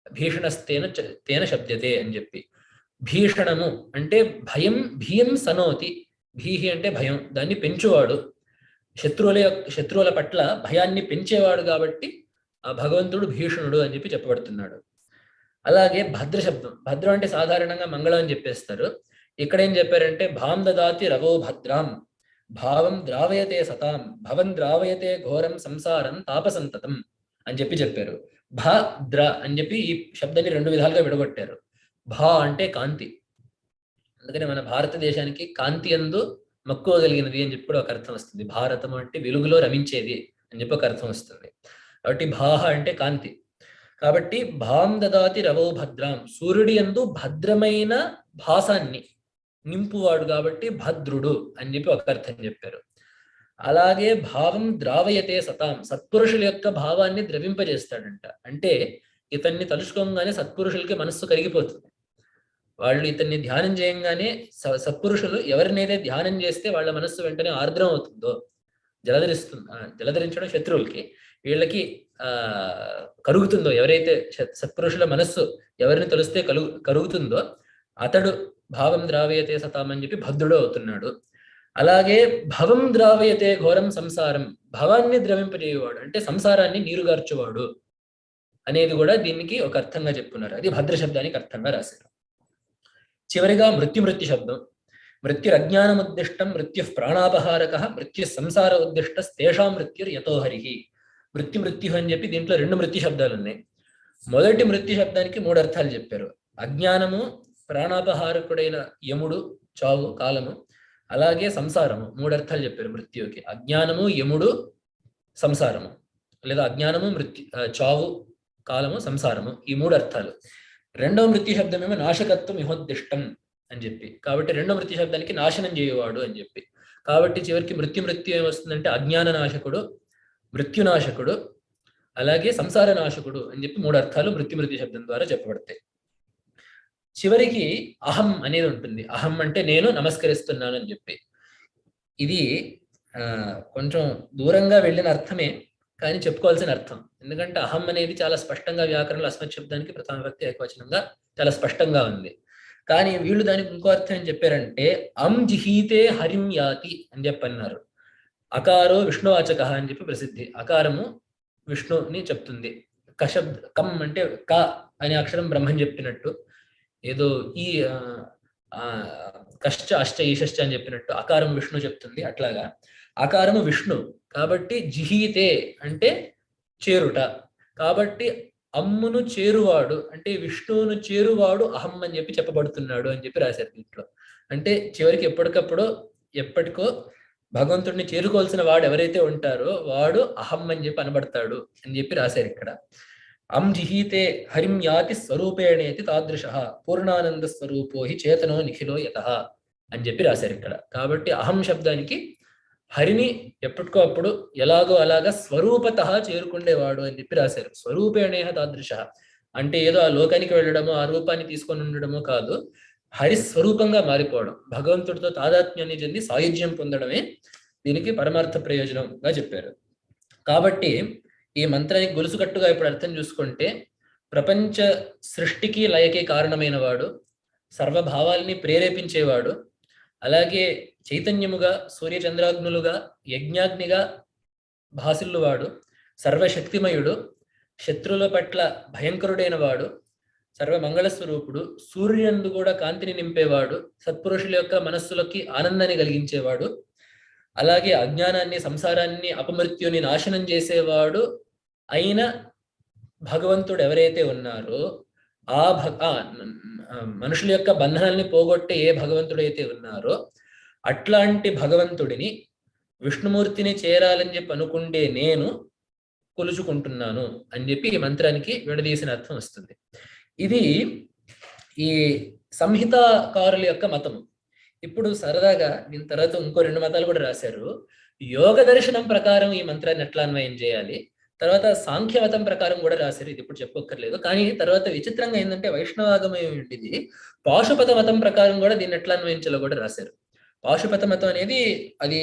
భీషణస్తేన శబ్దతే అని చెప్పి. భీషణము అంటే భయం, భీయం సనోతి, భీహి అంటే భయం, దాన్ని పెంచువాడు. శత్రువుల పట్ల భయాన్ని పెంచేవాడు. కాబట్టి ఆ భగవంతుడు భీషణుడు అని చెప్పి చెప్పబడుతున్నాడు. అలాగే భద్ర శబ్దం. భద్రం అంటే సాధారణంగా మంగళం అని చెప్పేస్తారు. ఇక్కడ ఏం చెప్పారంటే భాం దదాతి రవో భద్రాం భావం ద్రావయతే సతాం భవన్ ద్రావయతే ఘోరం సంసారం తాపసంతతం అని చెప్పి చెప్పారు. భద్ర అని చెప్పి ఈ శబ్దాన్ని రెండు విధాలుగా విడగొట్టారు. భా అంటే కాంతి, అందుకని మన భారతదేశానికి కాంతి యందు మక్కువ కలిగినది అని చెప్పి ఒక అర్థం వస్తుంది. భారతం అంటే వెలుగులో రమించేది అని చెప్పి ఒక అర్థం వస్తుంది. కాబట్టి భాహ అంటే కాంతి. కాబట్టి భాం దదాతి రవో భద్రాం, సూర్యుడి యందు భద్రమైన భాసాన్ని నింపువాడు కాబట్టి భద్రుడు అని చెప్పి ఒక అర్థం చెప్పారు. అలాగే భావం ద్రావయతే సతాం, సత్పురుషుల యొక్క భావాన్ని ద్రవింపజేస్తాడంట. అంటే ఇతన్ని తలుచుకోగానే సత్పురుషులకి మనస్సు కరిగిపోతుంది. వాళ్ళు ఇతన్ని ధ్యానం చేయంగానే సత్పురుషులు ఎవరినైతే ధ్యానం చేస్తే వాళ్ళ మనస్సు వెంటనే ఆర్ద్రం అవుతుందో, జలధరించడం శత్రువులకి, వీళ్ళకి కరుగుతుందో, ఎవరైతే సత్పురుషుల మనస్సు ఎవరిని తలుస్తే కరుగుతుందో అతడు భావం ద్రావయతే సతాం అని చెప్పి భద్రుడు అవుతున్నాడు. అలాగే భవం ద్రావయతే ఘోరం సంసారం, భవాన్ని ద్రవింపజేయవాడు అంటే సంసారాన్ని నీరుగార్చువాడు అనేది కూడా దీనికి ఒక అర్థంగా చెప్పున్నారు. అది భద్ర శబ్దానికి అర్థంగా రాశారు. చివరిగా మృత్యు శబ్దం. మృత్యురజ్ఞానముద్దిష్టం మృత్యు ప్రాణాపహారక మృత్యు సంసార ఉద్దిష్ట తేషాం మృత్యుర్ యతో హరి. మృత్యు అని చెప్పి దీంట్లో 2 మృత్యు శబ్దాలు ఉన్నాయి. మొదటి మృత్యు శబ్దానికి 3 అర్థాలు చెప్పారు. అజ్ఞానము, ప్రాణాపహారకుడైన యముడు, చావు, కాలము, అలాగే సంసారము. 3 అర్థాలు చెప్పారు మృత్యుకి. అజ్ఞానము, యముడు, సంసారము, లేదా అజ్ఞానము, చావు, కాలము, సంసారము, ఈ 3 అర్థాలు. రెండవ మృత్యు శబ్దమేమో నాశకత్వం ఇహోద్దిష్టం అని చెప్పి, కాబట్టి రెండో మృత్యు శబ్దానికి నాశనం చేయవాడు అని చెప్పి. కాబట్టి చివరికి మృత్యు ఏమొస్తుందంటే అజ్ఞాన నాశకుడు, మృత్యునాశకుడు, అలాగే సంసార నాశకుడు అని చెప్పి 3 అర్థాలు మృత్యు శబ్దం ద్వారా చెప్పబడతాయి. చివరికి అహం అనేది ఉంటుంది. అహం అంటే నేను నమస్కరిస్తున్నాను అని చెప్పి. ఇది కొంచెం దూరంగా వెళ్ళిన అర్థమే, కానీ చెప్పుకోవాల్సిన అర్థం. ఎందుకంటే అహం అనేది చాలా స్పష్టంగా వ్యాకరణలో అస్మత్ శబ్దానికి ప్రథమ విభక్తి ఏకవచనంగా చాలా స్పష్టంగా ఉంది. కానీ వీళ్ళు దానికి ఇంకో అర్థం ఏం చెప్పారంటే జిహీతే హరిం యాతి అని చెప్పన్నారు. అకారో విష్ణువాచక అని చెప్పి ప్రసిద్ధి. అకారము విష్ణుని చెప్తుంది. కం అంటే క అనే అక్షరం బ్రహ్మని చెప్పినట్టు, ఏదో ఈ కష్ట అష్ట ఈషశ్చ అని చెప్పినట్టు అకారం విష్ణు చెప్తుంది. అట్లాగా అకారము విష్ణు కాబట్టి జిహీతే అంటే చేరుట. కాబట్టి అమ్మును చేరువాడు అంటే విష్ణువును చేరువాడు అహం అని చెప్పి చెప్పబడుతున్నాడు అని చెప్పి రాశారు దీంట్లో. అంటే చివరికి ఎప్పటికో భగవంతుడిని చేరుకోవాల్సిన వాడు ఎవరైతే ఉంటారో వాడు అహం అని చెప్పి అనబడతాడు అని చెప్పి రాశారు ఇక్కడ. జిహీతే హరిం యాతి స్వరూపేణేతి తాదృశ పూర్ణానంద స్వరూపో హి చేతనో నిఖిలో యతః అని చెప్పి రాశారు ఇక్కడ. కాబట్టి అహం శబ్దానికి హరిని ఎప్పటికో అప్పుడు ఎలాగో అలాగా స్వరూపత చేరుకుండేవాడు అని చెప్పి రాశారు. స్వరూపేణేహ తాదృశ అంటే ఏదో ఆ లోకానికి వెళ్ళడమో ఆ రూపాన్ని తీసుకొని ఉండడమో కాదు, హరి స్వరూపంగా మారిపోవడం, భగవంతుడితో తాదాత్మ్యాన్ని చెంది సాయుధ్యం పొందడమే దీనికి పరమార్థ ప్రయోజనంగా చెప్పారు. కాబట్టి ఈ మంత్రానికి గొలుసుకట్టుగా ఇప్పుడు అర్థం చూసుకుంటే ప్రపంచ సృష్టికి లయకి కారణమైన వాడు, సర్వభావాల్ని ప్రేరేపించేవాడు, అలాగే చైతన్యముగా సూర్యచంద్రాగ్నులుగా యజ్ఞాగ్నిగా భాసిల్లువాడు, సర్వశక్తిమయుడు, శత్రువుల పట్ల భయంకరుడైన వాడు, సర్వమంగళ స్వరూపుడు, సూర్యునందు కూడా కాంతిని నింపేవాడు, సత్పురుషుల యొక్క మనస్సులకి ఆనందాన్ని కలిగించేవాడు, అలాగే అజ్ఞానాన్ని సంసారాన్ని అపమృత్యుని నాశనం చేసేవాడు అయిన భగవంతుడు ఎవరైతే ఉన్నారో ఆ మనుషుల యొక్క బంధనాల్ని పోగొట్టే ఏ భగవంతుడైతే ఉన్నారో అట్లాంటి భగవంతుడిని విష్ణుమూర్తిని చేరాలని చెప్పి అనుకుంటే నేను కొలుచుకుంటున్నాను అని చెప్పి ఈ మంత్రానికి విడదీసిన అర్థం వస్తుంది. ఇది ఈ సంహితాకారుల యొక్క మతము. ఇప్పుడు సరదాగా దీని తర్వాత ఇంకో 2 మతాలు కూడా రాశారు. యోగ దర్శనం ప్రకారం ఈ మంత్రాన్ని ఎట్లా అన్వయం చేయాలి, తర్వాత సాంఖ్య మతం ప్రకారం కూడా రాశారు. ఇది ఇప్పుడు చెప్పుకోక్కర్లేదు. కానీ తర్వాత విచిత్రంగా ఏంటంటే వైష్ణవాగమయం ఏంటిది పాశుపత మతం ప్రకారం కూడా దీన్ని ఎట్లా అన్వయించాలో కూడా రాశారు. పాశుపత మతం అనేది అది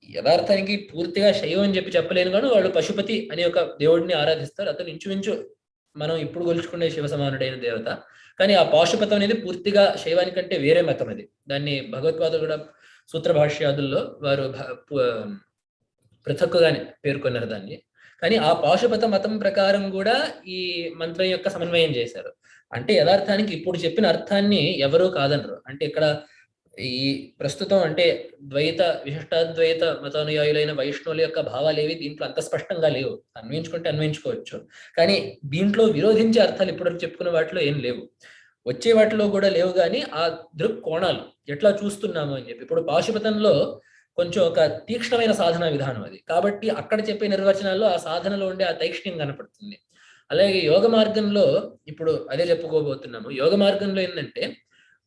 యథార్థానికి పూర్తిగా శైవం అని చెప్పి చెప్పలేను, కానీ వాళ్ళు పశుపతి అనే ఒక దేవుడిని ఆరాధిస్తారు. అతను ఇంచుమించు మనం ఇప్పుడు కొలుచుకునే శివ సమానుడైన దేవత. కానీ ఆ పాశుపతం అనేది పూర్తిగా శైవానికంటే వేరే మతం. అది దాన్ని భగవత్పాదులు కూడా సూత్ర భాష్యాదుల్లో వారు పృథక్కుగానే పేర్కొన్నారు దాన్ని. కానీ ఆ పాశుపత మతం ప్రకారం కూడా ఈ మంత్రం యొక్క సమన్వయం చేశారు. అంటే యథార్థానికి ఇప్పుడు చెప్పిన అర్థాన్ని ఎవరూ కాదనరు. అంటే ఇక్కడ ఈ ప్రస్తుతం అంటే ద్వైత విశిష్టాద్వైత మతానుయాయులైన వైష్ణవుల యొక్క భావాలేవి దీంట్లో అంత స్పష్టంగా లేవు. అన్వయించుకుంటే అన్వయించుకోవచ్చు, కానీ దీంట్లో విరోధించే అర్థాలు ఇప్పుడు చెప్పుకున్న వాటిలో ఏం లేవు, వచ్చే వాటిలో కూడా లేవు. కానీ ఆ దృక్కోణాలు ఎట్లా చూస్తున్నాము అని చెప్పి ఇప్పుడు పాశుపతంలో కొంచెం ఒక తీక్ష్ణమైన సాధన విధానం అది. కాబట్టి అక్కడ చెప్పే నిర్వచనాల్లో ఆ సాధనలో ఉండే ఆ తైక్ష్ణ్యం కనపడుతుంది. అలాగే యోగ మార్గంలో ఇప్పుడు అదే చెప్పుకోబోతున్నాము. యోగ మార్గంలో ఏంటంటే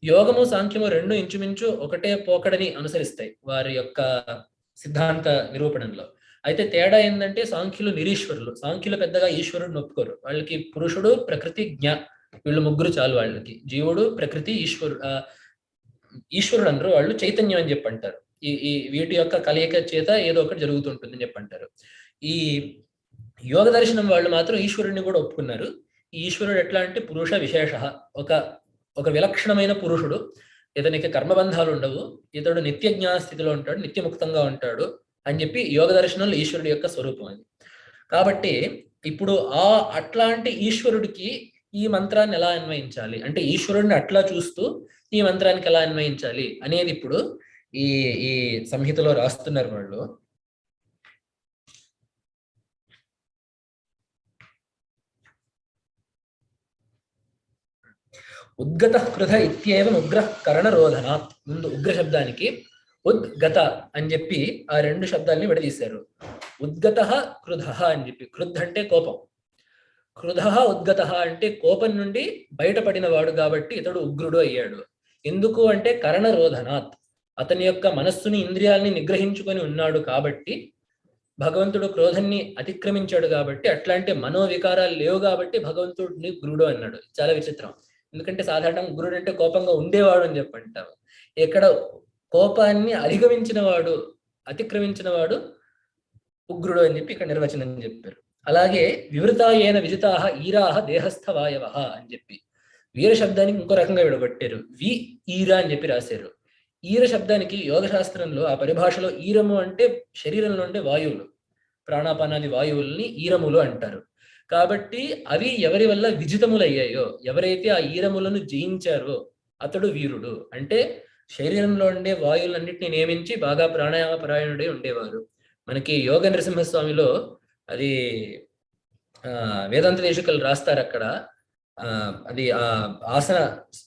యోగము సాంఖ్యము 2 ఇంచుమించు ఒకటే పోకడని అనుసరిస్తాయి వారి యొక్క సిద్ధాంత నిరూపణలో. అయితే తేడా ఏంటంటే సాంఖ్యులు నిరీశ్వరులు. సాంఖ్యులు పెద్దగా ఈశ్వరుడిని ఒప్పుకోరు. వాళ్ళకి పురుషుడు, ప్రకృతి, వీళ్ళు ముగ్గురు చాలు వాళ్ళకి. జీవుడు, ప్రకృతి, ఈశ్వరుడు అనరు, వాళ్ళు చైతన్యం అని చెప్పి అంటారు. ఈ వీటి యొక్క కలయిక చేత ఏదో ఒకటి జరుగుతుంటుందని చెప్పి అంటారు. ఈ యోగ దర్శనం వాళ్ళు మాత్రం ఈశ్వరుడిని కూడా ఒప్పుకున్నారు. ఈ ఈశ్వరుడు ఎట్లా అంటే పురుష విశేష, ఒక విలక్షణమైన పురుషుడు, ఇతనికి కర్మబంధాలు ఉండవు, ఇతడు నిత్య జ్ఞాన స్థితిలో ఉంటాడు, నిత్యముక్తంగా ఉంటాడు అని చెప్పి యోగ దర్శనంలో ఈశ్వరుడి యొక్క స్వరూపం అది. కాబట్టి ఇప్పుడు అట్లాంటి ఈశ్వరుడికి ఈ మంత్రాన్ని ఎలా అన్వయించాలి, అంటే ఈశ్వరుడిని అట్లా చూస్తూ ఈ మంత్రానికి ఎలా అన్వయించాలి అనేది ఇప్పుడు ఈ ఈ సంహితలో రాస్తున్నారు వాళ్ళు. ఉద్గత కృధ ఇత్యేవం ఉగ్రః కరణరోధనాత్. ముందు ఉగ్ర శబ్దానికి ఉద్గత అని చెప్పి ఆ రెండు శబ్దాలని విడదీశారు. ఉద్గత క్రుధ అని చెప్పి, క్రుద్ధ అంటే కోపం, క్రుధ ఉద్గత అంటే కోపం నుండి బయటపడిన వాడు కాబట్టి ఇతడు ఉగ్రుడు అయ్యాడు. ఎందుకు అంటే కరణరోధనాత్, అతని యొక్క మనస్సుని ఇంద్రియాలని నిగ్రహించుకొని ఉన్నాడు కాబట్టి, భగవంతుడు క్రోధాన్ని అతిక్రమించాడు కాబట్టి, అట్లాంటి మనోవికారాలు లేవు కాబట్టి భగవంతుడిని ఉగ్రుడు అన్నాడు. చాలా విచిత్రం. ఎందుకంటే సాధారణంగా ఉగ్రుడు అంటే కోపంగా ఉండేవాడు అని చెప్పంటారు. ఇక్కడ కోపాన్ని అధిగమించిన వాడు, అతిక్రమించిన వాడు ఉగ్రుడు అని చెప్పి ఇక్కడ నిర్వచనం చెప్పారు. అలాగే వివృతాయేన విజితాహ ఈరాహ దేహస్థ వాయవ అని చెప్పి వీర శబ్దానికి ఇంకో రకంగా విడగొట్టారు. వి ఈరా అని చెప్పి రాశారు. ఈర శబ్దానికి యోగ శాస్త్రంలో ఆ పరిభాషలో ఈరము అంటే శరీరంలో ఉండే వాయువులు, ప్రాణాపానాది వాయువుల్ని ఈరములు అంటారు. కాబట్టి అవి ఎవరి వల్ల విజితములయ్యాయో, ఎవరైతే ఆ ఈరములను జయించారో అతడు వీరుడు. అంటే శరీరంలో ఉండే వాయువులన్నింటినీ నియమించి బాగా ప్రాణాయామ పరాయణుడే ఉండేవారు. మనకి యోగ నరసింహస్వామిలో అది వేదాంత దేశికలు రాస్తారు. అక్కడ అది ఆ ఆసన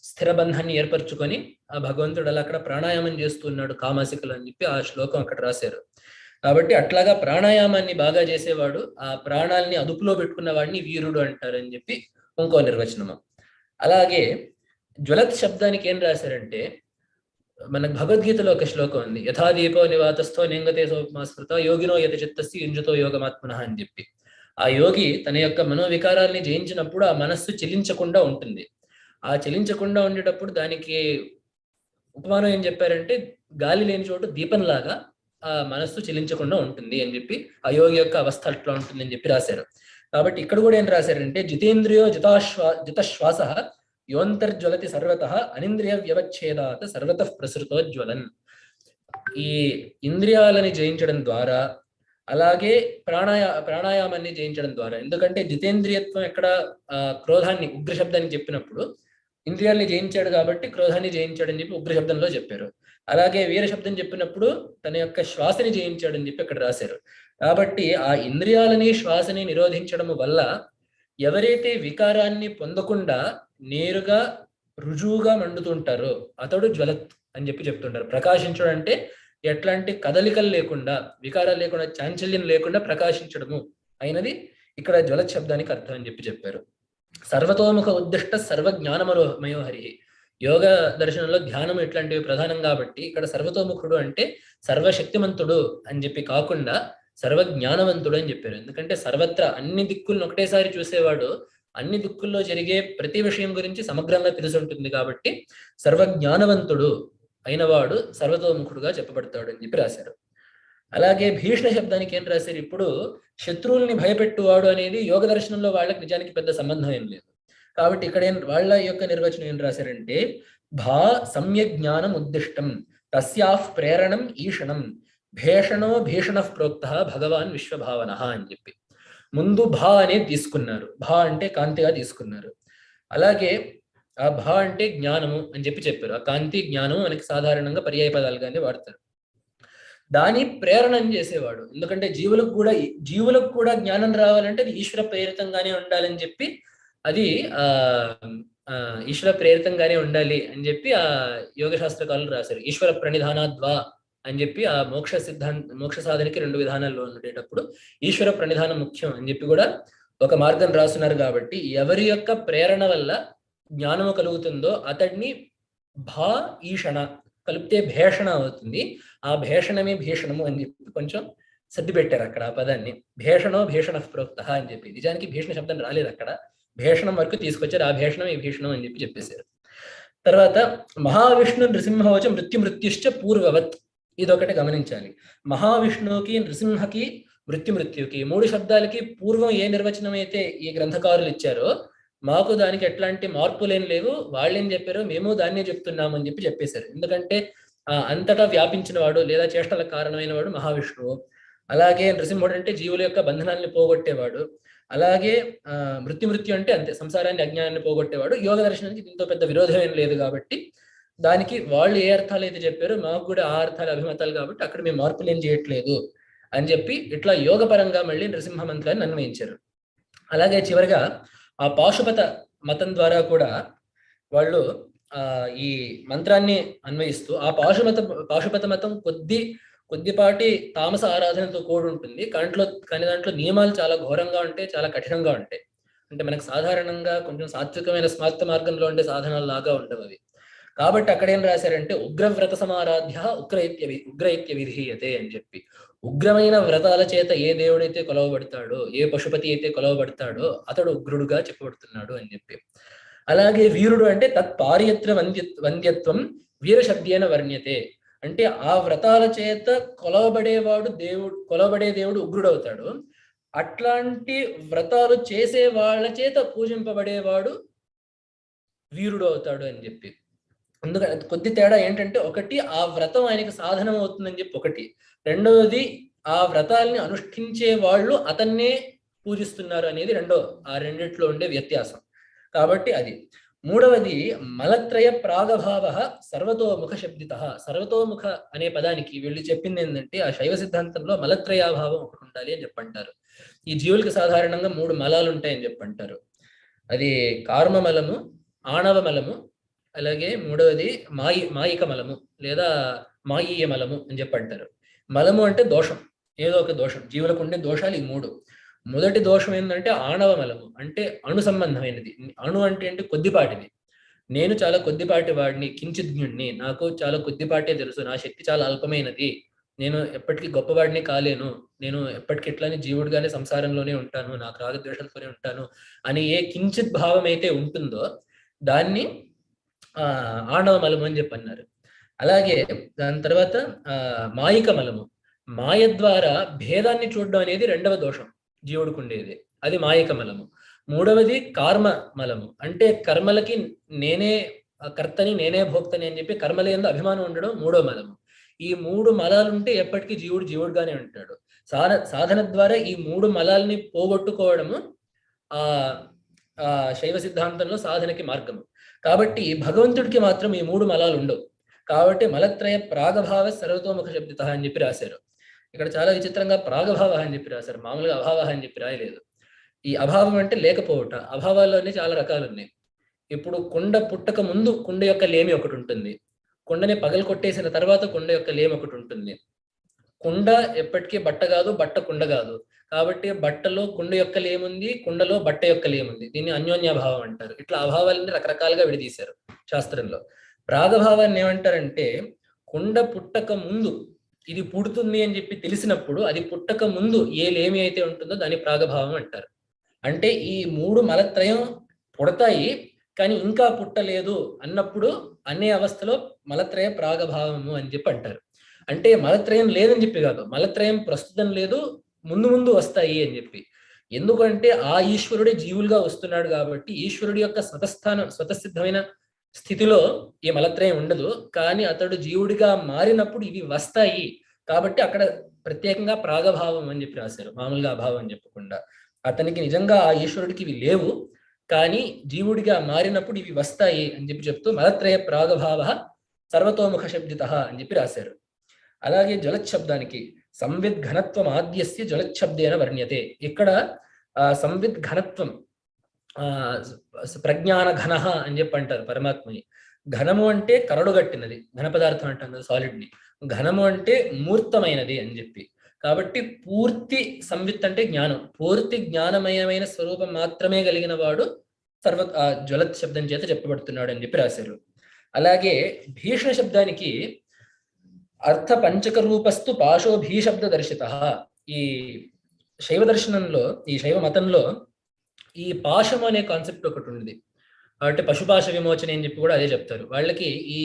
స్థిర బంధాన్ని ఏర్పరచుకొని ఆ భగవంతుడు అలా అక్కడ ప్రాణాయామం చేస్తున్నాడు కామాసికలు అని చెప్పి ఆ శ్లోకం అక్కడ రాశారు. కాబట్టి అట్లాగా ప్రాణాయామాన్ని బాగా చేసేవాడు, ఆ ప్రాణాలని అదుపులో పెట్టుకున్న వాడిని వీరుడు అంటారని చెప్పి ఇంకో నిర్వచనము. అలాగే జ్వలత్ శబ్దానికి ఏం రాశారంటే, మనకు భగవద్గీతలో ఒక శ్లోకం ఉంది, యథా దీపో నివాతస్థో నింగతే సోపమాస్మృత యోగినో యత చిత్తస్సి యుంజతో యోగమాత్మనః అని చెప్పి. ఆ యోగి తన యొక్క మనోవికారాల్ని జయించినప్పుడు ఆ మనస్సు చెలించకుండా ఉంటుంది. ఆ చెలించకుండా ఉండేటప్పుడు దానికి ఉపమానం ఏం చెప్పారంటే, గాలి లేని చోటు దీపంలాగా ఆ మనస్సు చెలించకుండా ఉంటుంది అని చెప్పి, ఆ యోగి యొక్క అవస్థ అట్లా ఉంటుంది అని చెప్పి రాశారు. కాబట్టి ఇక్కడ కూడా ఏం రాశారంటే, జితేంద్రియో జితశ్వాస యోంతర్జ్వలతి సర్వతః అనింద్రియ వ్యవచ్ఛేదాత్ సర్వతః ప్రసృతోజ్వలన్. ఈ ఇంద్రియాలని జయించడం ద్వారా, అలాగే ప్రాణాయామాన్ని జయించడం ద్వారా. ఎందుకంటే జితేంద్రియత్వం ఎక్కడ క్రోధాన్ని ఉగ్ర శబ్దాన్ని చెప్పినప్పుడు ఇంద్రియాల్ని జయించాడు కాబట్టి క్రోధాన్ని జయించాడని చెప్పి ఉగ్ర శబ్దంలో చెప్పారు. అలాగే వీర శబ్దం చెప్పినప్పుడు తన యొక్క శ్వాసని జయించాడని చెప్పి అక్కడ రాశారు. కాబట్టి ఆ ఇంద్రియాలని శ్వాసని నిరోధించడం వల్ల ఎవరైతే వికారాన్ని పొందకుండా నేరుగా రుజువుగా మండుతుంటారో అతడు జ్వలత్ అని చెప్పి చెప్తుంటారు. ప్రకాశించడం అంటే ఎట్లాంటి కదలికలు లేకుండా, వికారాలు లేకుండా, చాంచల్యం లేకుండా ప్రకాశించడము అయినది ఇక్కడ జ్వలత్ శబ్దానికి అర్థం అని చెప్పి చెప్పారు. సర్వతోముఖ ఉద్దిష్ట సర్వజ్ఞానమయో హరి. యోగ దర్శనంలో ధ్యానం ఇట్లాంటివి ప్రధానం కాబట్టి ఇక్కడ సర్వతోముఖుడు అంటే సర్వశక్తిమంతుడు అని చెప్పి కాకుండా సర్వజ్ఞానవంతుడు అని చెప్పారు. ఎందుకంటే సర్వత్రా అన్ని దిక్కులను ఒకటేసారి చూసేవాడు, అన్ని దిక్కుల్లో జరిగే ప్రతి విషయం గురించి సమగ్రంగా తెలుసుంటుంది కాబట్టి సర్వజ్ఞానవంతుడు అయినవాడు సర్వతోముఖుడుగా చెప్పబడతాడు అని చెప్పి రాశారు. అలాగే భీష్ణ శబ్దానికి ఏం రాశారు, ఇప్పుడు శత్రువుల్ని భయపెట్టువాడు అనేది యోగ దర్శనంలో వాళ్ళకి నిజానికి పెద్ద సంబంధం ఏం లేదు. కాబట్టి ఇక్కడ వాళ్ళ యొక్క నిర్వచనం ఏం రాశారంటే, భా సమ్యక్ జ్ఞానం ఉద్దిష్టం తస్యాః ప్రేరణం ఈషణం భేషణో భీషణ ప్రోక్త భగవాన్ విశ్వభావన అని చెప్పి ముందు భా అనేది తీసుకున్నారు. భా అంటే కాంతిగా తీసుకున్నారు. అలాగే ఆ భా అంటే జ్ఞానము అని చెప్పి చెప్పారు. ఆ కాంతి జ్ఞానము మనకి సాధారణంగా పర్యాయ పదాలుగానే వాడతారు. దాని ప్రేరణం చేసేవాడు. ఎందుకంటే జీవులకు కూడా జ్ఞానం రావాలంటే అది ఈశ్వర ప్రేరితంగానే ఉండాలని చెప్పి, అది ఈశ్వర ప్రేరితంగానే ఉండాలి అని చెప్పి ఆ యోగ శాస్త్రకారులు రాశారు. ఈశ్వర ప్రణిధానాద్వా అని చెప్పి ఆ మోక్ష సాధనకి రెండు విధానాల్లో ఉండేటప్పుడు ఈశ్వర ప్రణిధానం ముఖ్యం అని చెప్పి కూడా ఒక మార్గం రాస్తున్నారు. కాబట్టి ఎవరి యొక్క ప్రేరణ వల్ల జ్ఞానము కలుగుతుందో అతడిని భా ఈషణ కలిపితే భేషణ అవుతుంది. ఆ భేషణమే భీషణము అని చెప్పి కొంచెం సర్ది పెట్టారు అక్కడ ఆ పదాన్ని. భేషణో భీషణ ప్రోక్త అని చెప్పి, నిజానికి భీషణ శబ్దం రాలేదు అక్కడ, భేషణం వరకు తీసుకొచ్చారు. ఆ భేషణం ఈ భీషణం అని చెప్పి చెప్పేశారు. తర్వాత మహావిష్ణు నృసింహవచ మృత్యుశ్చ పూర్వవత్, ఇదొకటి గమనించాలి. మహావిష్ణువుకి నృసింహకి మృత్యుకి మూడు శబ్దాలకి పూర్వం ఏ నిర్వచనం అయితే ఈ గ్రంథకారులు ఇచ్చారో మాకు దానికి ఎట్లాంటి మార్పులేం లేవు, వాళ్ళేం చెప్పారో మేము దాన్నే చెప్తున్నాము అని చెప్పేశారు. ఎందుకంటే అంతటా వ్యాపించిన వాడు లేదా చేష్టలకు కారణమైన వాడు మహావిష్ణువు. అలాగే నృసింహుడు అంటే జీవుల యొక్క బంధనాన్ని పోగొట్టేవాడు. అలాగే మృత్యు అంటే అంతే, సంసారాన్ని అజ్ఞానాన్ని పోగొట్టేవాడు. యోగ దర్శనానికి దీంతో పెద్ద విరోధం ఏం లేదు కాబట్టి దానికి వాళ్ళు ఏ అర్థాలు అయితే చెప్పారో మాకు కూడా ఆ అర్థాలు అభిమతాలు కాబట్టి అక్కడ మేము మార్పులు ఏం చేయట్లేదు అని చెప్పి ఇట్లా యోగపరంగా మళ్ళీ నృసింహ మంత్రాన్ని అన్వయించారు. అలాగే చివరిగా ఆ పాశుపత మతం ద్వారా కూడా వాళ్ళు ఈ మంత్రాన్ని అన్వయిస్తూ ఆ పాశుపత మతం కొద్దిపాటి తామస ఆరాధనతో కూడి ఉంటుంది. కానీ దాంట్లో నియమాలు చాలా ఘోరంగా ఉంటాయి, చాలా కఠినంగా ఉంటాయి. అంటే మనకు సాధారణంగా కొంచెం సాత్వికమైన స్మార్త మార్గంలో ఉండే సాధనాలు లాగా ఉండవు అవి. కాబట్టి అక్కడ ఏం రాశారంటే ఉగ్రవ్రత సమారాధ్య ఉగ్రైత్య విధీయతే అని చెప్పి, ఉగ్రమైన వ్రతాల చేత ఏ దేవుడైతే కొలవబడతాడో, ఏ పశుపతి అయితే కొలవబడతాడో అతడు ఉగ్రుడుగా చెప్పబడుతున్నాడు అని చెప్పి. అలాగే వీరుడు అంటే తత్పార్యత్ర వంద్యత్వం వీరశబ్దేన వర్ణ్యతే అంటే ఆ వ్రతాల చేత కొలవబడే దేవుడు ఉగ్రుడవుతాడు. అట్లాంటి వ్రతాలు చేసే వాళ్ళ చేత పూజింపబడేవాడు వీరుడు అవుతాడు అని చెప్పి. అందుకని కొద్ది తేడా ఏంటంటే, ఒకటి ఆ వ్రతం ఆయనకి సాధనం అవుతుందని చెప్పి ఒకటి, రెండవది ఆ వ్రతాలని అనుష్ఠించే వాళ్ళు అతన్నే పూజిస్తున్నారు అనేది ఆ రెండిట్లో ఉండే వ్యత్యాసం. కాబట్టి అది. మూడవది మలత్రయ ప్రాగభావ సర్వతోముఖ శబ్దిత. సర్వతోముఖ అనే పదానికి వీళ్ళు చెప్పింది ఏంటంటే, ఆ శైవ సిద్ధాంతంలో మలత్రయాభావం ఒకటి ఉండాలి అని చెప్పంటారు. ఈ జీవులకి సాధారణంగా 3 మలాలు ఉంటాయని చెప్పంటారు. అది కార్మమలము, ఆణవ మలము, అలాగే మూడవది మాయిక మలము లేదా మాయీయ మలము అని చెప్పంటారు. మలము అంటే దోషం, ఏదో ఒక దోషం, జీవులకు ఉండే దోషాలు ఈ 3. మొదటి దోషం ఏంటంటే ఆణవ మలము, అంటే అణు సంబంధమైనది. అణు అంటే కొద్దిపాటిది. నేను చాలా కొద్దిపాటి వాడిని, కించిజ్ఞుడిని, నాకు చాలా కొద్దిపాటే తెలుసు, నా శక్తి చాలా అల్పమైనది, నేను ఎప్పటికీ గొప్పవాడిని కాలేను, నేను ఎప్పటికీ ఇట్లానే జీవుడిగానే సంసారంలోనే ఉంటాను, నాకు రాగద్వేషాలతోనే ఉంటాను అని ఏ కించిత్ భావం అయితే ఉంటుందో దాన్ని ఆణవ మలము అని చెప్పి అన్నారు. అలాగే దాని తర్వాత మాయిక మలము, మాయ ద్వారా భేదాన్ని చూడడం అనేది రెండవ దోషం జీవుడికి ఉండేది, అది మాయిక మలము. మూడవది కార్మ మలము, అంటే కర్మలకి నేనే కర్తని నేనే భోక్తని అని చెప్పి కర్మల యందు అభిమానం ఉండడం మూడో మలము. ఈ 3 మలాలుంటే ఎప్పటికీ జీవుడుగానే ఉంటాడు. సాధన ద్వారా ఈ 3 మలాల్ని పోగొట్టుకోవడము ఆ శైవ సిద్ధాంతంలో సాధనకి మార్గము. కాబట్టి భగవంతుడికి మాత్రం ఈ 3 మలాలు ఉండవు. కాబట్టి మలత్రయ ప్రాగభావ సర్వతోముఖ శబ్దిత అని చెప్పి రాశారు. ఇక్కడ చాలా విచిత్రంగా ప్రాగభావ అని చెప్పి రాశారు, మామూలుగా అభావ అని చెప్పి రాయలేదు. ఈ అభావం అంటే లేకపోవట. అభావాల్లోనే చాలా రకాలు ఉన్నాయి. ఇప్పుడు కుండ పుట్టక ముందు కుండ యొక్క లేమి ఒకటి ఉంటుంది, కుండని పగలు కొట్టేసిన తర్వాత కుండ యొక్క లేమి ఒకటి ఉంటుంది. కుండ ఎప్పటికీ బట్ట కాదు, బట్ట కుండ కాదు. కాబట్టి బట్టలో కుండ యొక్క లేముంది, కుండలో బట్ట యొక్క లేముంది. దీన్ని అన్యోన్యాభావం అంటారు. ఇట్లా అభావాలని రకరకాలుగా విడదీశారు శాస్త్రంలో. ప్రాగభావాన్ని ఏమంటారంటే, కుండ పుట్టక ముందు ఇది పుడుతుంది అని చెప్పి తెలిసినప్పుడు అది పుట్టక ముందు ఏ లేమి అయితే ఉంటుందో దాన్ని ప్రాగభావం అంటారు. అంటే ఈ 3 మలత్రయం పుడతాయి కానీ ఇంకా పుట్టలేదు అన్నప్పుడు అనే అవస్థలో మలత్రయ ప్రాగభావము అని చెప్పి అంటారు. అంటే మలత్రయం లేదని చెప్పి కాదు, మలత్రయం ప్రస్తుతం లేదు, ముందు వస్తాయి అని చెప్పి. ఎందుకంటే ఆ ఈశ్వరుడే జీవులుగా వస్తున్నాడు కాబట్టి ఈశ్వరుడి యొక్క స్వతసిద్ధమైన స్థితిలో ఈ మలత్రయం ఉండదు. కానీ అతడు జీవుడిగా మారినప్పుడు ఇవి వస్తాయి కాబట్టి అక్కడ ప్రత్యేకంగా ప్రాగభావం అని చెప్పి రాశారు, మామూలుగా అభావం అని చెప్పకుండా. అతనికి నిజంగా ఆ ఈశ్వరుడికి ఇవి లేవు, కానీ జీవుడిగా మారినప్పుడు ఇవి వస్తాయి అని చెప్పి చెప్తూ మలత్రయ ప్రాగభావ సర్వతోముఖ శబ్దిత అని చెప్పి రాశారు. అలాగే జలశబ్దానికి సంవిద్ ఘనత్వం ఆద్యస్య జలశబ్దేన వర్ణ్యతే. ఇక్కడ సంవిద్ ఘనత్వం ప్రజ్ఞాన ఘన అని చెప్పి అంటారు పరమాత్మని. ఘనము అంటే కరడుగట్టినది, ఘన పదార్థం అంటాం కదా సాలిడ్ ని. ఘనము అంటే మూర్తమైనది అని చెప్పి. కాబట్టి పూర్తి సంవిత్ అంటే జ్ఞానం, పూర్తి జ్ఞానమయమైన స్వరూపం మాత్రమే కలిగిన వాడు జ్వలత్ శబ్దం చేత చెప్పబడుతున్నాడు అని చెప్పి రాశారు. అలాగే భీషణ శబ్దానికి అర్థ పంచక రూపస్తు పాశో భీశబ్ద దర్శిత. ఈ శైవ దర్శనంలో, ఈ శైవ మతంలో ఈ పాశం అనే కాన్సెప్ట్ ఒకటి ఉంది. అంటే పశుపాశ విమోచన అని చెప్పి కూడా అదే చెప్తారు. వాళ్ళకి ఈ